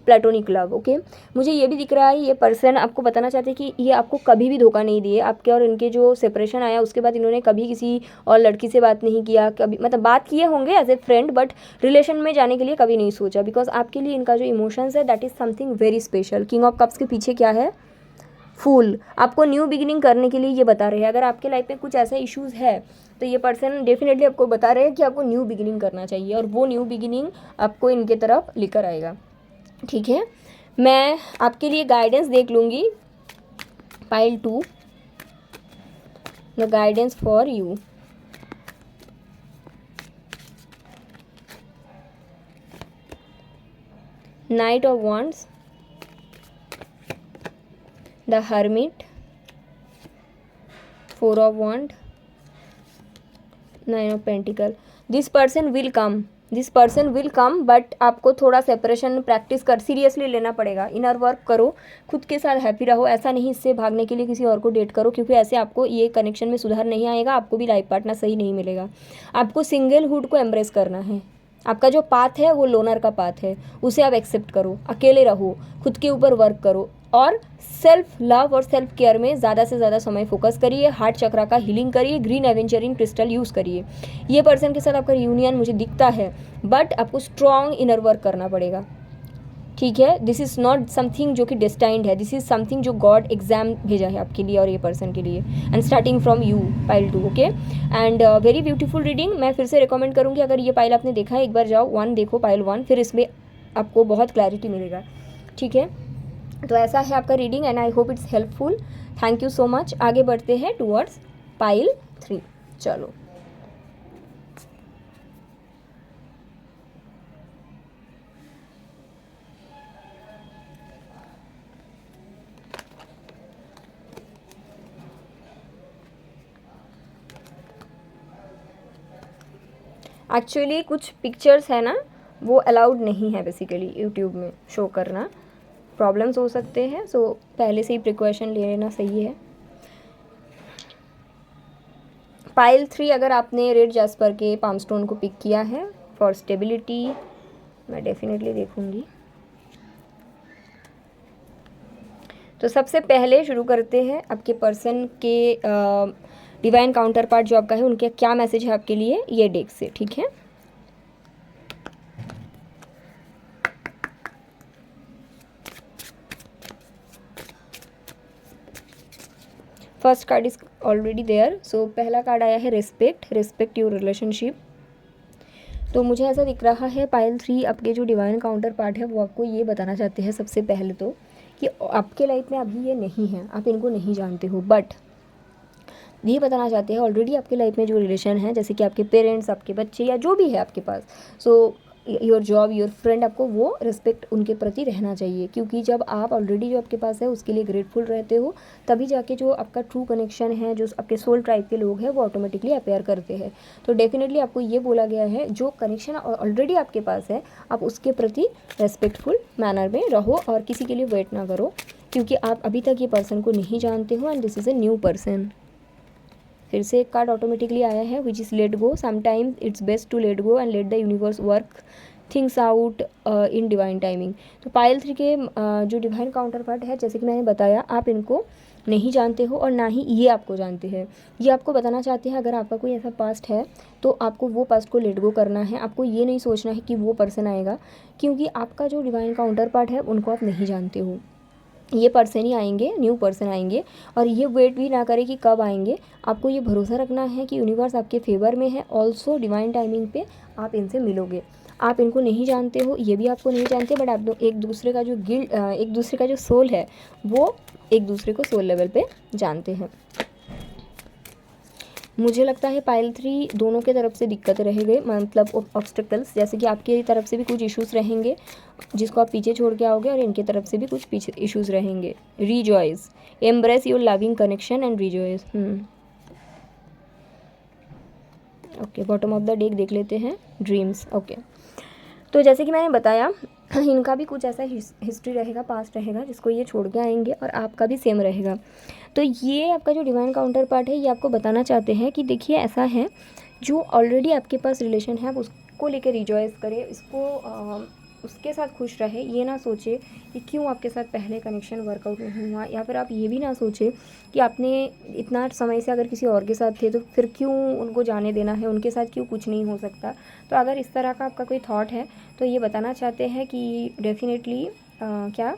platonic love. Okay, मुझे ये भी दिख रहा है ये पर्सन आपको बताना चाहते हैं कि ये आपको कभी भी धोखा नहीं दिए। आपके और इनके जो सेपरेशन आया उसके बाद इन्होंने कभी किसी और लड़की से बात नहीं किया, कभी मतलब बात किए होंगे as a friend, but relation में जाने के लिए कभी नहीं सोचा, बिकॉज आपके लिए इनका जो इमोशंस है that is something very special. King of cups के पीछे क्या है, फूल। आपको न्यू बिगिनिंग करने के लिए ये बता रहे हैं। अगर आपके लाइफ में कुछ ऐसा इश्यूज़ है तो ये पर्सन डेफिनेटली आपको बता रहे हैं कि आपको न्यू बिगिनिंग करना चाहिए, और वो न्यू बिगिनिंग आपको इनके तरफ लेकर आएगा, ठीक है। मैं आपके लिए गाइडेंस देख लूँगी pile 2, the guidance for you. Knight of wands, the hermit, 4 of wand, 9 of pentacle. This person will come, but आपको थोड़ा सेपरेशन प्रैक्टिस कर सीरियसली लेना पड़ेगा। इनर वर्क करो, खुद के साथ हैप्पी रहो। ऐसा नहीं इससे भागने के लिए किसी और को डेट करो, क्योंकि ऐसे आपको ये कनेक्शन में सुधार नहीं आएगा, आपको भी लाइफ पार्टनर सही नहीं मिलेगा। आपको सिंगलहुड को एम्ब्रेस करना है। आपका जो पाथ है वो लोनर का पाथ है, उसे आप एक्सेप्ट करो, अकेले रहो, खुद के ऊपर वर्क करो, और सेल्फ लव और सेल्फ केयर में ज़्यादा से ज़्यादा समय फोकस करिए। हार्ट चक्रा का हीलिंग करिए, ग्रीन एवेंचरिंग क्रिस्टल यूज़ करिए। ये पर्सन के साथ आपका यूनियन मुझे दिखता है, बट आपको स्ट्रॉन्ग इनर वर्क करना पड़ेगा, ठीक है। दिस इज़ नॉट समथिंग जो कि डेस्टाइंड है, दिस इज़ समथिंग जो गॉड एग्जाम भेजा है आपके लिए और ये पर्सन के लिए, and starting from you pile 2। Okay, and very beautiful reading. मैं फिर से रिकमेंड करूँगी, अगर ये पाइल आपने देखा है एक बार जाओ 1 देखो, पाइल 1, फिर इसमें आपको बहुत क्लैरिटी मिलेगा, ठीक है। तो ऐसा है आपका reading, and I hope it's helpful. Thank you so much. आगे बढ़ते हैं टूवर्ड्स पाइल 3। चलो, एक्चुअली कुछ पिक्चर्स है ना वो अलाउड नहीं है बेसिकली यूट्यूब में शो करना, प्रॉब्लम्स हो सकते हैं, सो पहले से ही प्रिकॉशन ले लेना सही है। पाइल 3, अगर आपने रेड जैस्पर के पाम स्टोन को पिक किया है फॉर स्टेबिलिटी, मैं डेफिनेटली देखूंगी। तो सबसे पहले शुरू करते हैं आपके पर्सन के डिवाइन काउंटर पार्ट जो आपका है उनके क्या मैसेज है आपके लिए ये डेक से, ठीक है। First card is already there. So पहला कार्ड आया है रिस्पेक्ट योर रिलेशनशिप। तो मुझे ऐसा दिख रहा है पाइल 3 आपके जो डिवाइन काउंटर पार्ट है वो आपको ये बताना चाहते हैं सबसे पहले तो कि आपके लाइफ में अभी ये नहीं है, आप इनको नहीं जानते हो, बट ये बताना चाहते हैं ऑलरेडी आपके लाइफ में जो रिलेशन है, जैसे कि आपके पेरेंट्स, आपके बच्चे या जो भी है आपके पास, so your job, your friend, आपको वो रिस्पेक्ट उनके प्रति रहना चाहिए, क्योंकि जब आप ऑलरेडी जो आपके पास है उसके लिए ग्रेटफुल रहते हो तभी जाके जो आपका ट्रू कनेक्शन है, जो आपके सोल ट्राइब के लोग हैं वो ऑटोमेटिकली अपेयर करते हैं। तो डेफिनेटली आपको ये बोला गया है जो कनेक्शन ऑलरेडी आपके पास है आप उसके प्रति रेस्पेक्टफुल मैनर में रहो और किसी के लिए वेट ना करो, क्योंकि आप अभी तक ये पर्सन को नहीं जानते हो and this is a new person. फिर से एक कार्ड ऑटोमेटिकली आया है which is let go. Sometimes it's best to let go and let the universe work things out in divine timing. तो पाइल 3 के जो डिवाइन काउंटर पार्ट है, जैसे कि मैंने बताया, आप इनको नहीं जानते हो और ना ही ये आपको जानते हैं। ये आपको बताना चाहते हैं अगर आपका कोई ऐसा पास्ट है तो आपको वो पास्ट को लेट गो करना है। आपको ये नहीं सोचना है कि वो पर्सन आएगा, क्योंकि आपका जो डिवाइन काउंटर पार्ट है उनको आप नहीं जानते हो। ये पर्सन ही आएंगे, न्यू पर्सन आएंगे और ये वेट भी ना करें कि कब आएंगे। आपको ये भरोसा रखना है कि यूनिवर्स आपके फेवर में है, ऑल्सो डिवाइन टाइमिंग पे आप इनसे मिलोगे। आप इनको नहीं जानते हो, ये भी आपको नहीं जानते, बट आप लोग एक दूसरे का जो सोल है वो एक दूसरे को सोल लेवल पे जानते हैं। मुझे लगता है पाइल 3 दोनों के तरफ से दिक्कत रहेंगे, मतलब ऑब्स्टेकल्स, जैसे कि आपकी तरफ से भी कुछ इश्यूज़ रहेंगे जिसको आप पीछे छोड़ के आओगे और इनके तरफ से भी कुछ पीछे इश्यूज़ रहेंगे। Rejoice, embrace your loving connection and rejoice. Okay, bottom of the deck देख लेते हैं, ड्रीम्स। ओके, तो जैसे कि मैंने बताया इनका भी कुछ ऐसा हिस्ट्री रहेगा, पास्ट रहेगा जिसको ये छोड़ के आएंगे और आपका भी सेम रहेगा। तो ये आपका जो डिवाइन काउंटर पार्ट है ये आपको बताना चाहते हैं कि देखिए ऐसा है, जो ऑलरेडी आपके पास रिलेशन है आप उसको लेकर रिजॉयस करें, इसको उसके साथ खुश रहे। ये ना सोचे कि क्यों आपके साथ पहले कनेक्शन वर्कआउट नहीं हुआ, या फिर आप ये भी ना सोचे कि आपने इतना समय से अगर किसी और के साथ थे तो फिर क्यों उनको जाने देना है, उनके साथ क्यों कुछ नहीं हो सकता। तो अगर इस तरह का आपका कोई थॉट है तो ये बताना चाहते हैं कि डेफिनेटली क्या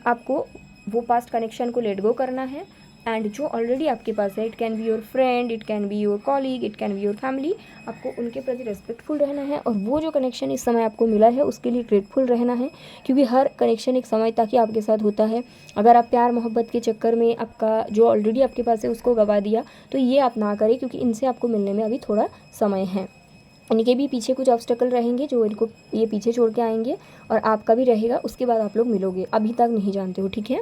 आपको वो पास्ट कनेक्शन को लेट गो करना है एंड जो ऑलरेडी आपके पास है, it can be your friend, it can be your colleague, it can be your family, आपको उनके प्रति रेस्पेक्टफुल रहना है और वो जो कनेक्शन इस समय आपको मिला है उसके लिए ग्रेटफुल रहना है, क्योंकि हर कनेक्शन एक समय तक ही आपके साथ होता है। अगर आप प्यार मोहब्बत के चक्कर में आपका जो ऑलरेडी आपके पास है उसको गवा दिया तो ये आप ना करें, क्योंकि इनसे आपको मिलने में अभी थोड़ा समय है। इनके भी पीछे कुछ ऑब्स्टेकल रहेंगे जो इनको ये पीछे छोड़ के आएंगे और आपका भी रहेगा, उसके बाद आप लोग मिलोगे, अभी तक नहीं जानते हो, ठीक है।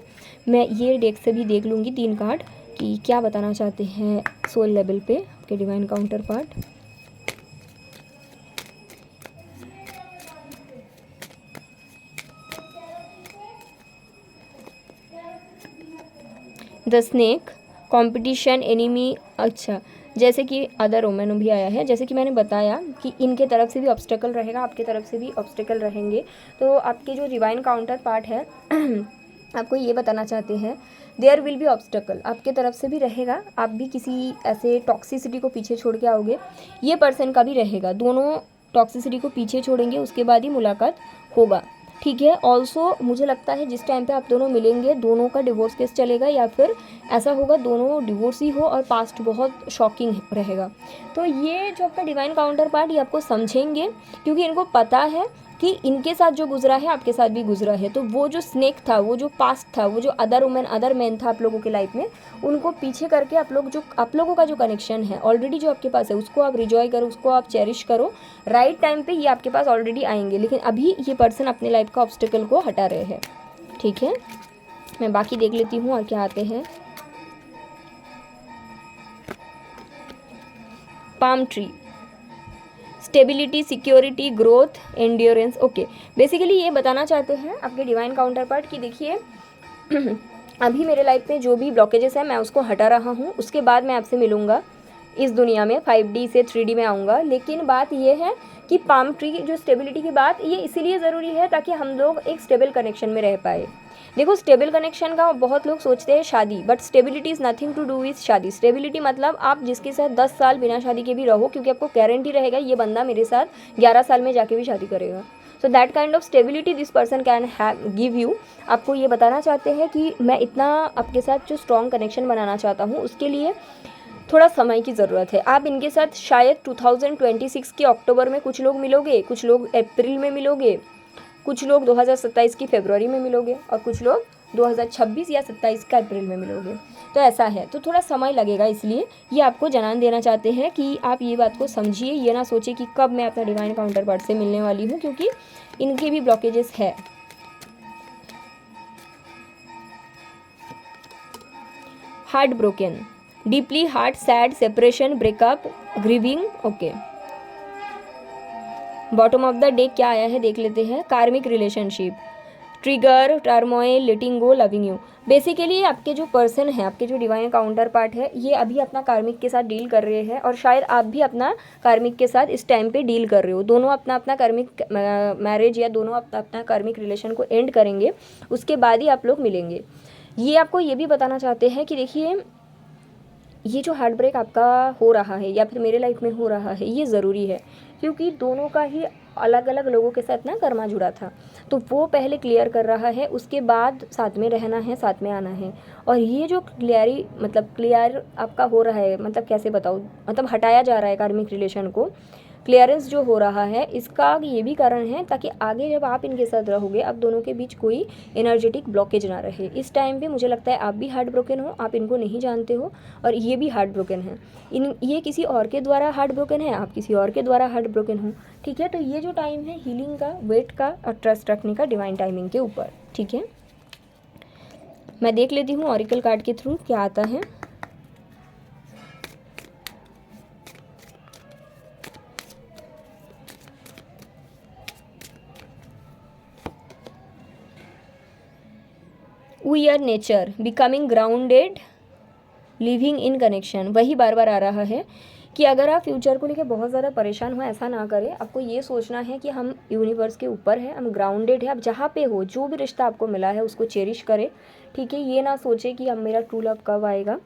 मैं ये डेक से भी देख लूँगी 3 कार्ड कि क्या बताना चाहते हैं सोल लेवल पे आपके divine counterpart. The snake, competition, enemy. अच्छा, जैसे कि अदर वोमेन भी आया है, जैसे कि मैंने बताया कि इनके तरफ से भी ऑब्स्टेकल रहेगा, आपके तरफ से भी ऑब्स्टेकल रहेंगे। तो आपके जो डिवाइन काउंटर पार्ट है आपको ये बताना चाहते हैं देयर विल बी ऑब्स्टेकल, आपके तरफ से भी रहेगा, आप भी किसी ऐसे टॉक्सिसिटी को पीछे छोड़ के आओगे, ये पर्सन का भी रहेगा, दोनों टॉक्सिसिटी को पीछे छोड़ेंगे उसके बाद ही मुलाकात होगा, ठीक है। ऑल्सो मुझे लगता है जिस टाइम पे आप दोनों मिलेंगे दोनों का डिवोर्स केस चलेगा, या फिर ऐसा होगा दोनों डिवोर्स ही हो और पास्ट बहुत शॉकिंग रहेगा। तो ये जो आपका डिवाइन काउंटर पार्ट ये आपको समझेंगे, क्योंकि इनको पता है कि इनके साथ जो गुजरा है आपके साथ भी गुजरा है। तो वो जो स्नेक था, वो जो पास्ट था, वो जो अदर वुमेन अदर मैन था आप लोगों के लाइफ में, उनको पीछे करके आप लोगों का जो कनेक्शन है ऑलरेडी जो आपके पास है उसको आप रिजॉय करो, उसको आप चेरिश करो। राइट टाइम पे ये आपके पास ऑलरेडी आएंगे, लेकिन अभी ये पर्सन अपने लाइफ का ऑब्स्टेकल को हटा रहे हैं, ठीक है। मैं बाकी देख लेती हूँ और क्या आते हैं। Palm tree, stability, security, growth, endurance. Okay, basically ये बताना चाहते हैं आपके डिवाइन काउंटर पार्ट कि देखिए अभी मेरे लाइफ में जो भी ब्लॉकेजेस है मैं उसको हटा रहा हूँ, उसके बाद मैं आपसे मिलूँगा इस दुनिया में, 5D से 3D में आऊँगा। लेकिन बात ये है कि पाम ट्री की जो स्टेबिलिटी की बात, ये इसीलिए ज़रूरी है ताकि हम लोग एक स्टेबल कनेक्शन में रह पाए। देखो स्टेबल कनेक्शन का बहुत लोग सोचते हैं शादी, but stability is nothing to do with शादी। स्टेबिलिटी मतलब आप जिसके साथ 10 साल बिना शादी के भी रहो, क्योंकि आपको गारंटी रहेगा ये बंदा मेरे साथ 11 साल में जाके भी शादी करेगा। So that kind of stability this person can give you. आपको ये बताना चाहते हैं कि मैं इतना आपके साथ जो स्ट्रॉन्ग कनेक्शन बनाना चाहता हूँ, उसके लिए थोड़ा समय की ज़रूरत है। आप इनके साथ शायद 2026 के अक्टूबर में कुछ लोग मिलोगे, कुछ लोग अप्रैल में मिलोगे, कुछ लोग 2027 की फरवरी में मिलोगे, और कुछ लोग 2026 या 27 का अप्रैल में मिलोगे। तो ऐसा है, तो थोड़ा समय लगेगा, इसलिए ये आपको जनान देना चाहते हैं कि आप ये बात को समझिए। ये ना सोचिए कि कब मैं अपना डिवाइन काउंटर पार्ट से मिलने वाली हूँ, क्योंकि इनके भी ब्लॉकेजेस है। Heart broken, deeply heart sad, separation, breakup, grieving. Okay, bottom of the deck क्या आया है देख लेते हैं। कार्मिक relationship, trigger, turmoil, letting go, loving you. Basically आपके जो पर्सन है, आपके जो डिवाइन काउंटर पार्ट है, ये अभी अपना कार्मिक के साथ डील कर रहे हैं, और शायद आप भी अपना कार्मिक के साथ इस टाइम पे डील कर रहे हो। दोनों अपना अपना कार्मिक मैरिज या दोनों अपना अपना कार्मिक रिलेशन को एंड करेंगे, उसके बाद ही आप लोग मिलेंगे। ये आपको ये भी बताना चाहते हैं कि देखिए ये जो हार्ट ब्रेक आपका हो रहा है या फिर मेरे लाइफ में हो रहा है, ये ज़रूरी है, क्योंकि दोनों का ही अलग अलग लोगों के साथ ना कर्मा जुड़ा था। तो वो पहले क्लियर कर रहा है, उसके बाद साथ में रहना है, साथ में आना है। और ये जो क्लियर आपका हो रहा है, मतलब कैसे बताऊँ, मतलब हटाया जा रहा है कार्मिक रिलेशन को, क्लियरेंस जो हो रहा है, इसका ये भी कारण है ताकि आगे जब आप इनके साथ रहोगे, आप दोनों के बीच कोई एनर्जेटिक ब्लॉकेज ना रहे। इस टाइम पे मुझे लगता है आप भी हार्ट ब्रोकन हो, आप इनको नहीं जानते हो, और ये भी हार्ट ब्रोकन है। ये किसी और के द्वारा हार्ट ब्रोकन है, आप किसी और के द्वारा हार्ट ब्रोकन हो। ठीक है, तो ये जो टाइम है हीलिंग का, वेट का और ट्रस्ट रखने का डिवाइन टाइमिंग के ऊपर। ठीक है, मैं देख लेती हूँ ऑरिकल कार्ड के थ्रू क्या आता है। We are nature, becoming grounded, living in connection. वही बार बार आ रहा है कि अगर आप फ्यूचर को लेकर बहुत ज़्यादा परेशान हो, ऐसा ना करें। आपको ये सोचना है कि हम यूनिवर्स के ऊपर हैं, हम ग्राउंडेड है। आप जहाँ पे हो, जो भी रिश्ता आपको मिला है उसको चेरिश करें। ठीक है, ये ना सोचे कि अब मेरा ट्रू लव कब आएगा।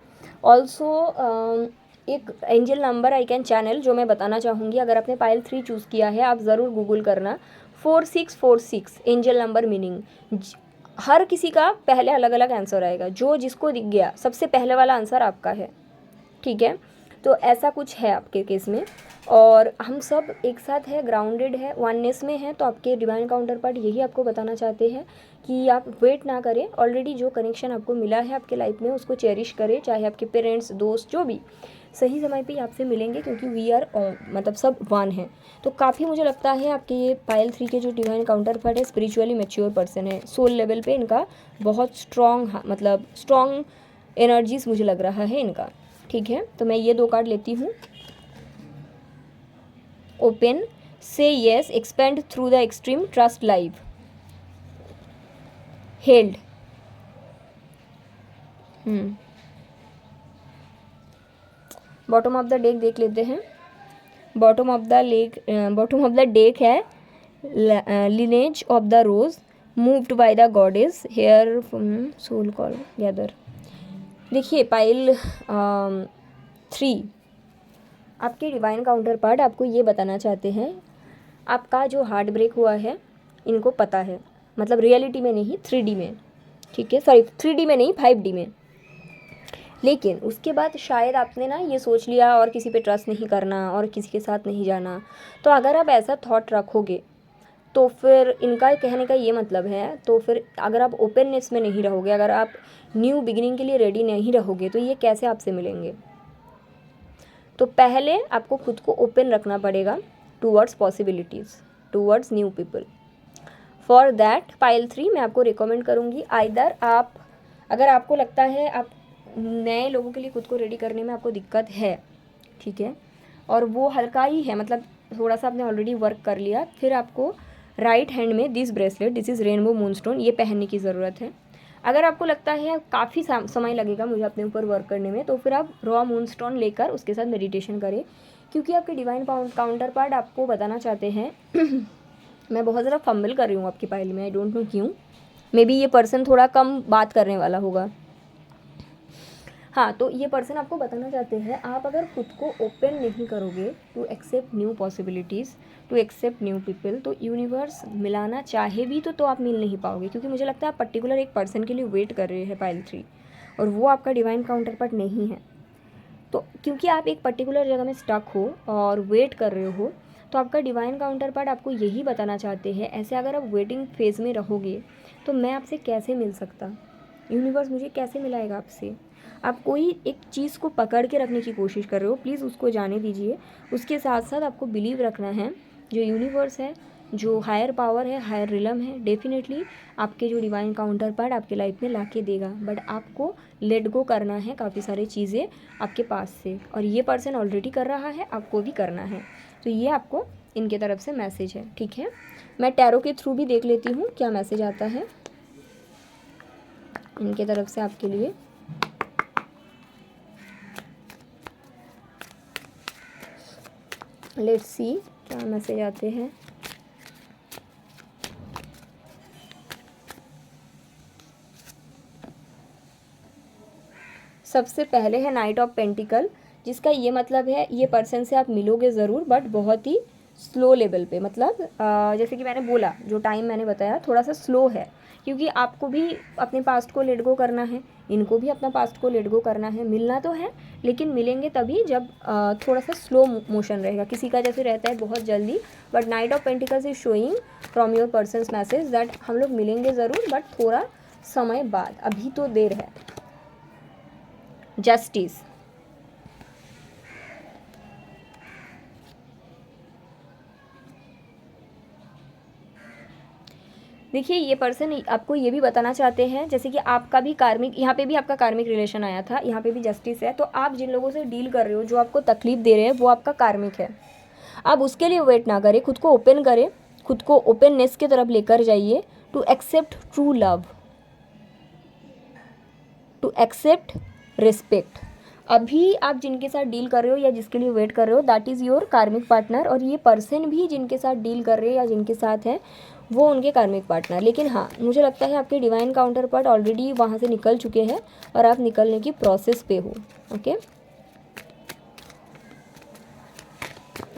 ऑल्सो एक angel number I can channel जो मैं बताना चाहूँगी, अगर आपने पायल 3 चूज़ किया है, आप ज़रूर गूगल करना 4646 एंजल नंबर मीनिंग। हर किसी का पहले अलग अलग आंसर आएगा, जो जिसको दिख गया सबसे पहले वाला आंसर आपका है। ठीक है, तो ऐसा कुछ है आपके केस में, और हम सब एक साथ है, ग्राउंडेड है, वननेस में है। तो आपके डिवाइन काउंटर पार्ट यही आपको बताना चाहते हैं कि आप वेट ना करें, ऑलरेडी जो कनेक्शन आपको मिला है आपके लाइफ में उसको चेरिश करें। चाहे आपके पेरेंट्स, दोस्त, जो भी सही समय पे आपसे मिलेंगे, क्योंकि वी आर मतलब सब वन है। तो काफ़ी मुझे लगता है आपके ये पायल 3 के जो डिवाइन काउंटर पार्ट है, स्पिरिचुअली मैच्योर पर्सन है। सोल लेवल पे इनका बहुत स्ट्रॉन्ग, मतलब स्ट्रॉन्ग एनर्जीज मुझे लग रहा है इनका। ठीक है, तो मैं ये 2 कार्ड लेती हूँ। Open, say yes, expand through the extreme, trust live, held. Bottom of the deck देख लेते हैं। बॉटम ऑफ द डेक है lineage of the rose, moved by the goddess, hear soul call gather. देखिए pile 3, आपके divine counter part आपको ये बताना चाहते हैं, आपका जो हार्ट ब्रेक हुआ है इनको पता है, मतलब रियलिटी में नहीं, 3D में। ठीक है, सॉरी 3D में नहीं, 5D में। लेकिन उसके बाद शायद आपने ना ये सोच लिया और किसी पे ट्रस्ट नहीं करना और किसी के साथ नहीं जाना। तो अगर आप ऐसा थॉट रखोगे तो फिर इनका कहने का ये मतलब है, तो फिर अगर आप ओपननेस में नहीं रहोगे, अगर आप न्यू बिगिनिंग के लिए रेडी नहीं रहोगे, तो ये कैसे आपसे मिलेंगे। तो पहले आपको खुद को ओपन रखना पड़ेगा towards possibilities, towards new people. For that pile 3 मैं आपको रिकमेंड करूँगी, आइदर आप, अगर आपको लगता है आप नए लोगों के लिए खुद को रेडी करने में आपको दिक्कत है, ठीक है, और वो हल्का ही है, मतलब थोड़ा सा आपने ऑलरेडी वर्क कर लिया, फिर आपको राइट हैंड में this bracelet, this is rainbow moonstone, ये पहनने की ज़रूरत है। अगर आपको लगता है काफ़ी समय लगेगा मुझे अपने ऊपर वर्क करने में, तो फिर आप रॉ मूनस्टोन लेकर उसके साथ मेडिटेशन करें, क्योंकि आपके डिवाइन काउंटर पार्ट आपको बताना चाहते हैं मैं बहुत ज़्यादा फंबल कर रही हूँ आपकी फाइल में, आई डोंट नो क्यों, मे बी ये पर्सन थोड़ा कम बात करने वाला होगा। हाँ, तो ये पर्सन आपको बताना चाहते हैं आप अगर खुद को ओपन नहीं करोगे to accept new possibilities, to accept new people, तो यूनिवर्स मिलाना चाहे भी तो आप मिल नहीं पाओगे, क्योंकि मुझे लगता है आप पर्टिकुलर एक पर्सन के लिए वेट कर रहे हैं पाइल 3, और वो आपका डिवाइन काउंटर पार्ट नहीं है। तो क्योंकि आप एक पर्टिकुलर जगह में स्टक हो और वेट कर रहे हो, तो आपका डिवाइन काउंटर पार्ट आपको यही बताना चाहते हैं, ऐसे अगर आप वेटिंग फेज़ में रहोगे तो मैं आपसे कैसे मिल सकता, यूनिवर्स मुझे कैसे मिलाएगा आपसे। आप कोई एक चीज़ को पकड़ के रखने की कोशिश कर रहे हो, प्लीज़ उसको जाने दीजिए। उसके साथ साथ आपको बिलीव रखना है जो यूनिवर्स है, जो हायर पावर है, हायर रिलम है, डेफिनेटली आपके जो डिवाइन काउंटर पार्ट आपके लाइफ में ला के देगा, बट आपको लेट गो करना है काफ़ी सारी चीज़ें आपके पास से, और ये पर्सन ऑलरेडी कर रहा है, आपको भी करना है। तो ये आपको इनके तरफ से मैसेज है, ठीक है। मैं टैरो के थ्रू भी देख लेती हूँ क्या मैसेज आता है इनके तरफ से आपके लिए। लेट्स सी क्या मैसेज आते हैं। सबसे पहले है नाइट ऑफ पेंटिकल, जिसका ये मतलब है ये पर्सन से आप मिलोगे ज़रूर, बट बहुत ही स्लो लेवल पे, मतलब जैसे कि मैंने बोला, जो टाइम मैंने बताया थोड़ा सा स्लो है, क्योंकि आपको भी अपने पास्ट को लेट गो करना है, इनको भी अपना पास्ट को लेट गो करना है। मिलना तो है, लेकिन मिलेंगे तभी जब थोड़ा सा स्लो मोशन रहेगा, किसी का जैसे रहता है बहुत जल्दी, but night of pentacles is showing from your persons message that हम लोग मिलेंगे ज़रूर, बट थोड़ा समय बाद, अभी तो देर है। जस्टिस, देखिए ये पर्सन आपको ये भी बताना चाहते हैं जैसे कि आपका भी कार्मिक, यहाँ पे भी आपका कार्मिक रिलेशन आया था, यहाँ पे भी जस्टिस है, तो आप जिन लोगों से डील कर रहे हो, जो आपको तकलीफ दे रहे हैं, वो आपका कार्मिक है। आप उसके लिए वेट ना करें, खुद को ओपन करें, खुद को ओपननेस की तरफ लेकर जाइए, to accept true love, to accept respect. अभी आप जिनके साथ डील कर रहे हो या जिसके लिए वेट कर रहे हो, दैट इज़ योर कार्मिक पार्टनर, और ये पर्सन भी जिनके साथ डील कर रहे हैं या जिनके साथ हैं, वो उनके कार्मिक पार्टनर। लेकिन हाँ, मुझे लगता है आपके डिवाइन काउंटर पार्ट ऑलरेडी वहाँ से निकल चुके हैं और आप निकलने की प्रोसेस पे हो, ओके।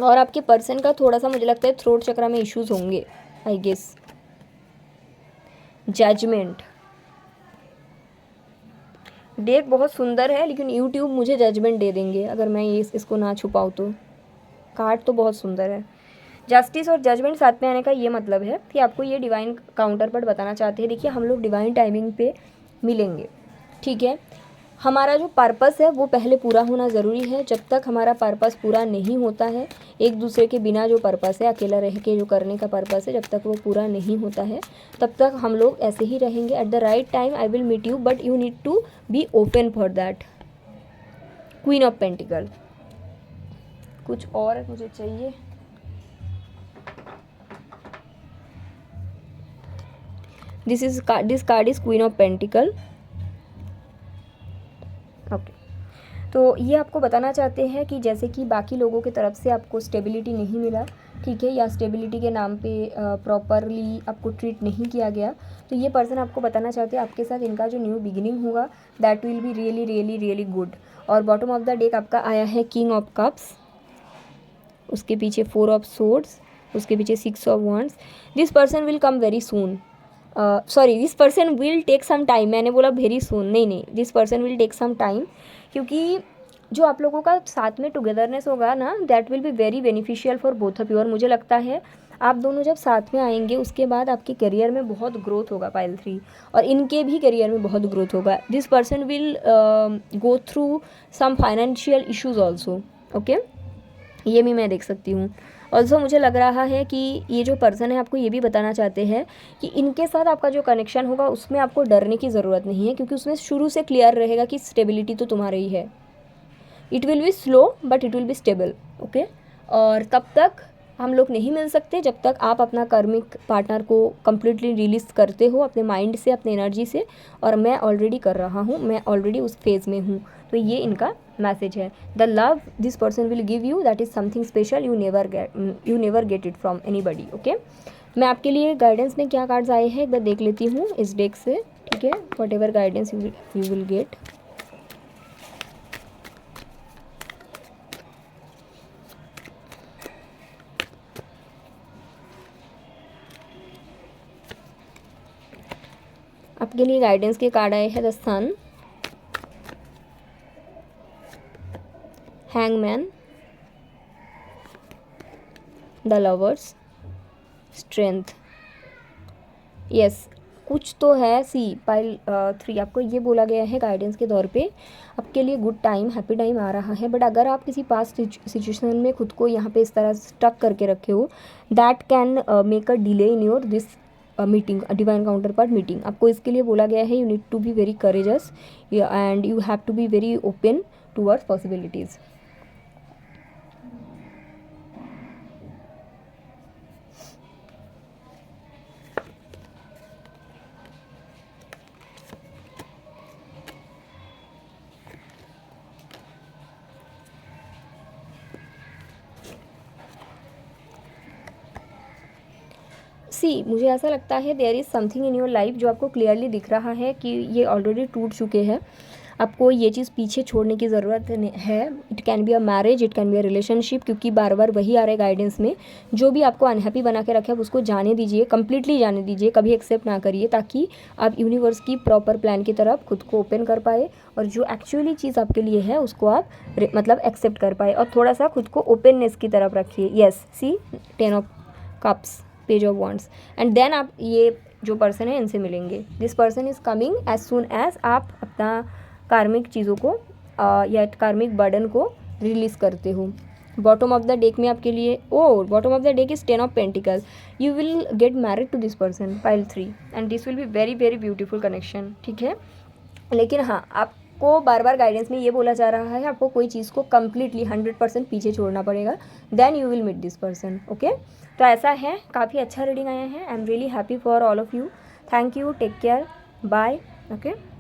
और आपके पर्सन का थोड़ा सा मुझे लगता है थ्रोट चक्रा में इश्यूज होंगे, आई गेस। जजमेंट, डेक बहुत सुंदर है, लेकिन यूट्यूब मुझे जजमेंट दे देंगे अगर मैं इसको ना छुपाऊँ तो। कार्ड तो बहुत सुंदर है। जस्टिस और जजमेंट साथ में आने का ये मतलब है कि आपको ये डिवाइन काउंटर पार्ट बताना चाहते हैं, देखिए हम लोग डिवाइन टाइमिंग पे मिलेंगे, ठीक है। हमारा जो पर्पस है वो पहले पूरा होना ज़रूरी है। जब तक हमारा पर्पस पूरा नहीं होता है, एक दूसरे के बिना जो पर्पस है, अकेला रह के जो करने का पर्पस है, जब तक वो पूरा नहीं होता है तब तक हम लोग ऐसे ही रहेंगे। At the right time I will meet you, but you need to be open for that. Queen of pentacle, कुछ और मुझे चाहिए। This card is queen of pentacle, okay. तो ये आपको बताना चाहते हैं कि जैसे कि बाकी लोगों की तरफ से आपको स्टेबिलिटी नहीं मिला, ठीक है, या स्टेबिलिटी के नाम पे प्रॉपरली आपको ट्रीट नहीं किया गया, तो ये पर्सन आपको बताना चाहते हैं आपके साथ इनका जो न्यू बिगिनिंग होगा that will be really really really good. और बॉटम ऑफ द डेक आपका आया है किंग ऑफ कप्स, उसके पीछे 4 ऑफ सोर्ड्स, उसके पीछे 6 of wands. This person will come very soon, sorry this person will take some time, मैंने बोला वेरी सून, नहीं, this person will take some time, क्योंकि जो आप लोगों का साथ में टुगेदरनेस होगा ना, that will be very beneficial for both of you. और मुझे लगता है आप दोनों जब साथ में आएंगे उसके बाद आपके करियर में बहुत ग्रोथ होगा पाइल 3, और इनके भी करियर में बहुत ग्रोथ होगा। This person will go through some financial issues also, okay, ये भी मैं देख सकती हूँ। ऑल्सो मुझे लग रहा है कि ये जो पर्सन है आपको ये भी बताना चाहते हैं कि इनके साथ आपका जो कनेक्शन होगा उसमें आपको डरने की ज़रूरत नहीं है, क्योंकि उसमें शुरू से क्लियर रहेगा कि स्टेबिलिटी तो तुम्हारे ही है। It will be slow but it will be stable, okay. और तब तक हम लोग नहीं मिल सकते जब तक आप अपना कर्मिक पार्टनर को कम्प्लीटली रिलीज़ करते हो अपने माइंड से, अपने एनर्जी से, और मैं ऑलरेडी कर रहा हूँ, मैं ऑलरेडी उस फेज़ में हूँ। तो ये इनका मैसेज है। The love this person will give you, that is something special, you never get it from anybody. Okay, मैं आपके लिए गाइडेंस में क्या कार्ड्स आए हैं एक बार देख लेती हूँ इस डेक से, ठीक है। Whatever guidance you will get. आपके लिए गाइडेंस के कार्ड आए हैं the sun, hangman, the lovers, strength. Yes, कुछ तो है। सी पाइल 3 आपको ये बोला गया है गाइडेंस के तौर पे, आपके लिए गुड टाइम, हैप्पी टाइम आ रहा है। बट अगर आप किसी पास्ट सिचुएशन में खुद को यहाँ पे इस तरह स्टक करके रखे हो, that can make a delay in your this meeting, divine counterpart meeting. आपको इसके लिए बोला गया है you need to be very courageous and you have to be very open towards possibilities. See मुझे ऐसा लगता है there is something in your life जो आपको क्लियरली दिख रहा है कि ये ऑलरेडी टूट चुके हैं, आपको ये चीज़ पीछे छोड़ने की ज़रूरत है। It can be a marriage, it can be a relationship, क्योंकि बार बार वही आ रहा है गाइडेंस में। जो भी आपको अनहैप्पी बना के रखे आप उसको जाने दीजिए, कंप्लीटली जाने दीजिए, कभी एक्सेप्ट ना करिए, ताकि आप यूनिवर्स की प्रॉपर प्लान की तरफ खुद को ओपन कर पाए और जो एक्चुअली चीज़ आपके लिए है उसको आप मतलब एक्सेप्ट कर पाए, और थोड़ा सा खुद को ओपननेस की तरफ रखिए। Yes, see 10 of cups, page of wands, and then आप ये जो पर्सन है इनसे मिलेंगे। This person is coming as soon as आप अपना कार्मिक चीज़ों को या कार्मिक बर्डन को रिलीज़ करते हो। बॉटम ऑफ द डेक में आपके लिए bottom of the deck is 10 of pentacle, you will get married to this person, pile 3, and this will be very very beautiful connection, ठीक है। लेकिन हाँ, आपको बार बार गाइडेंस में ये बोला जा रहा है आपको कोई चीज़ को कम्प्लीटली 100% पीछे छोड़ना पड़ेगा, then you will meet this person. Okay, तो ऐसा है, काफ़ी अच्छा रीडिंग आया है। I am really happy for all of you. Thank you, take care, bye. Okay.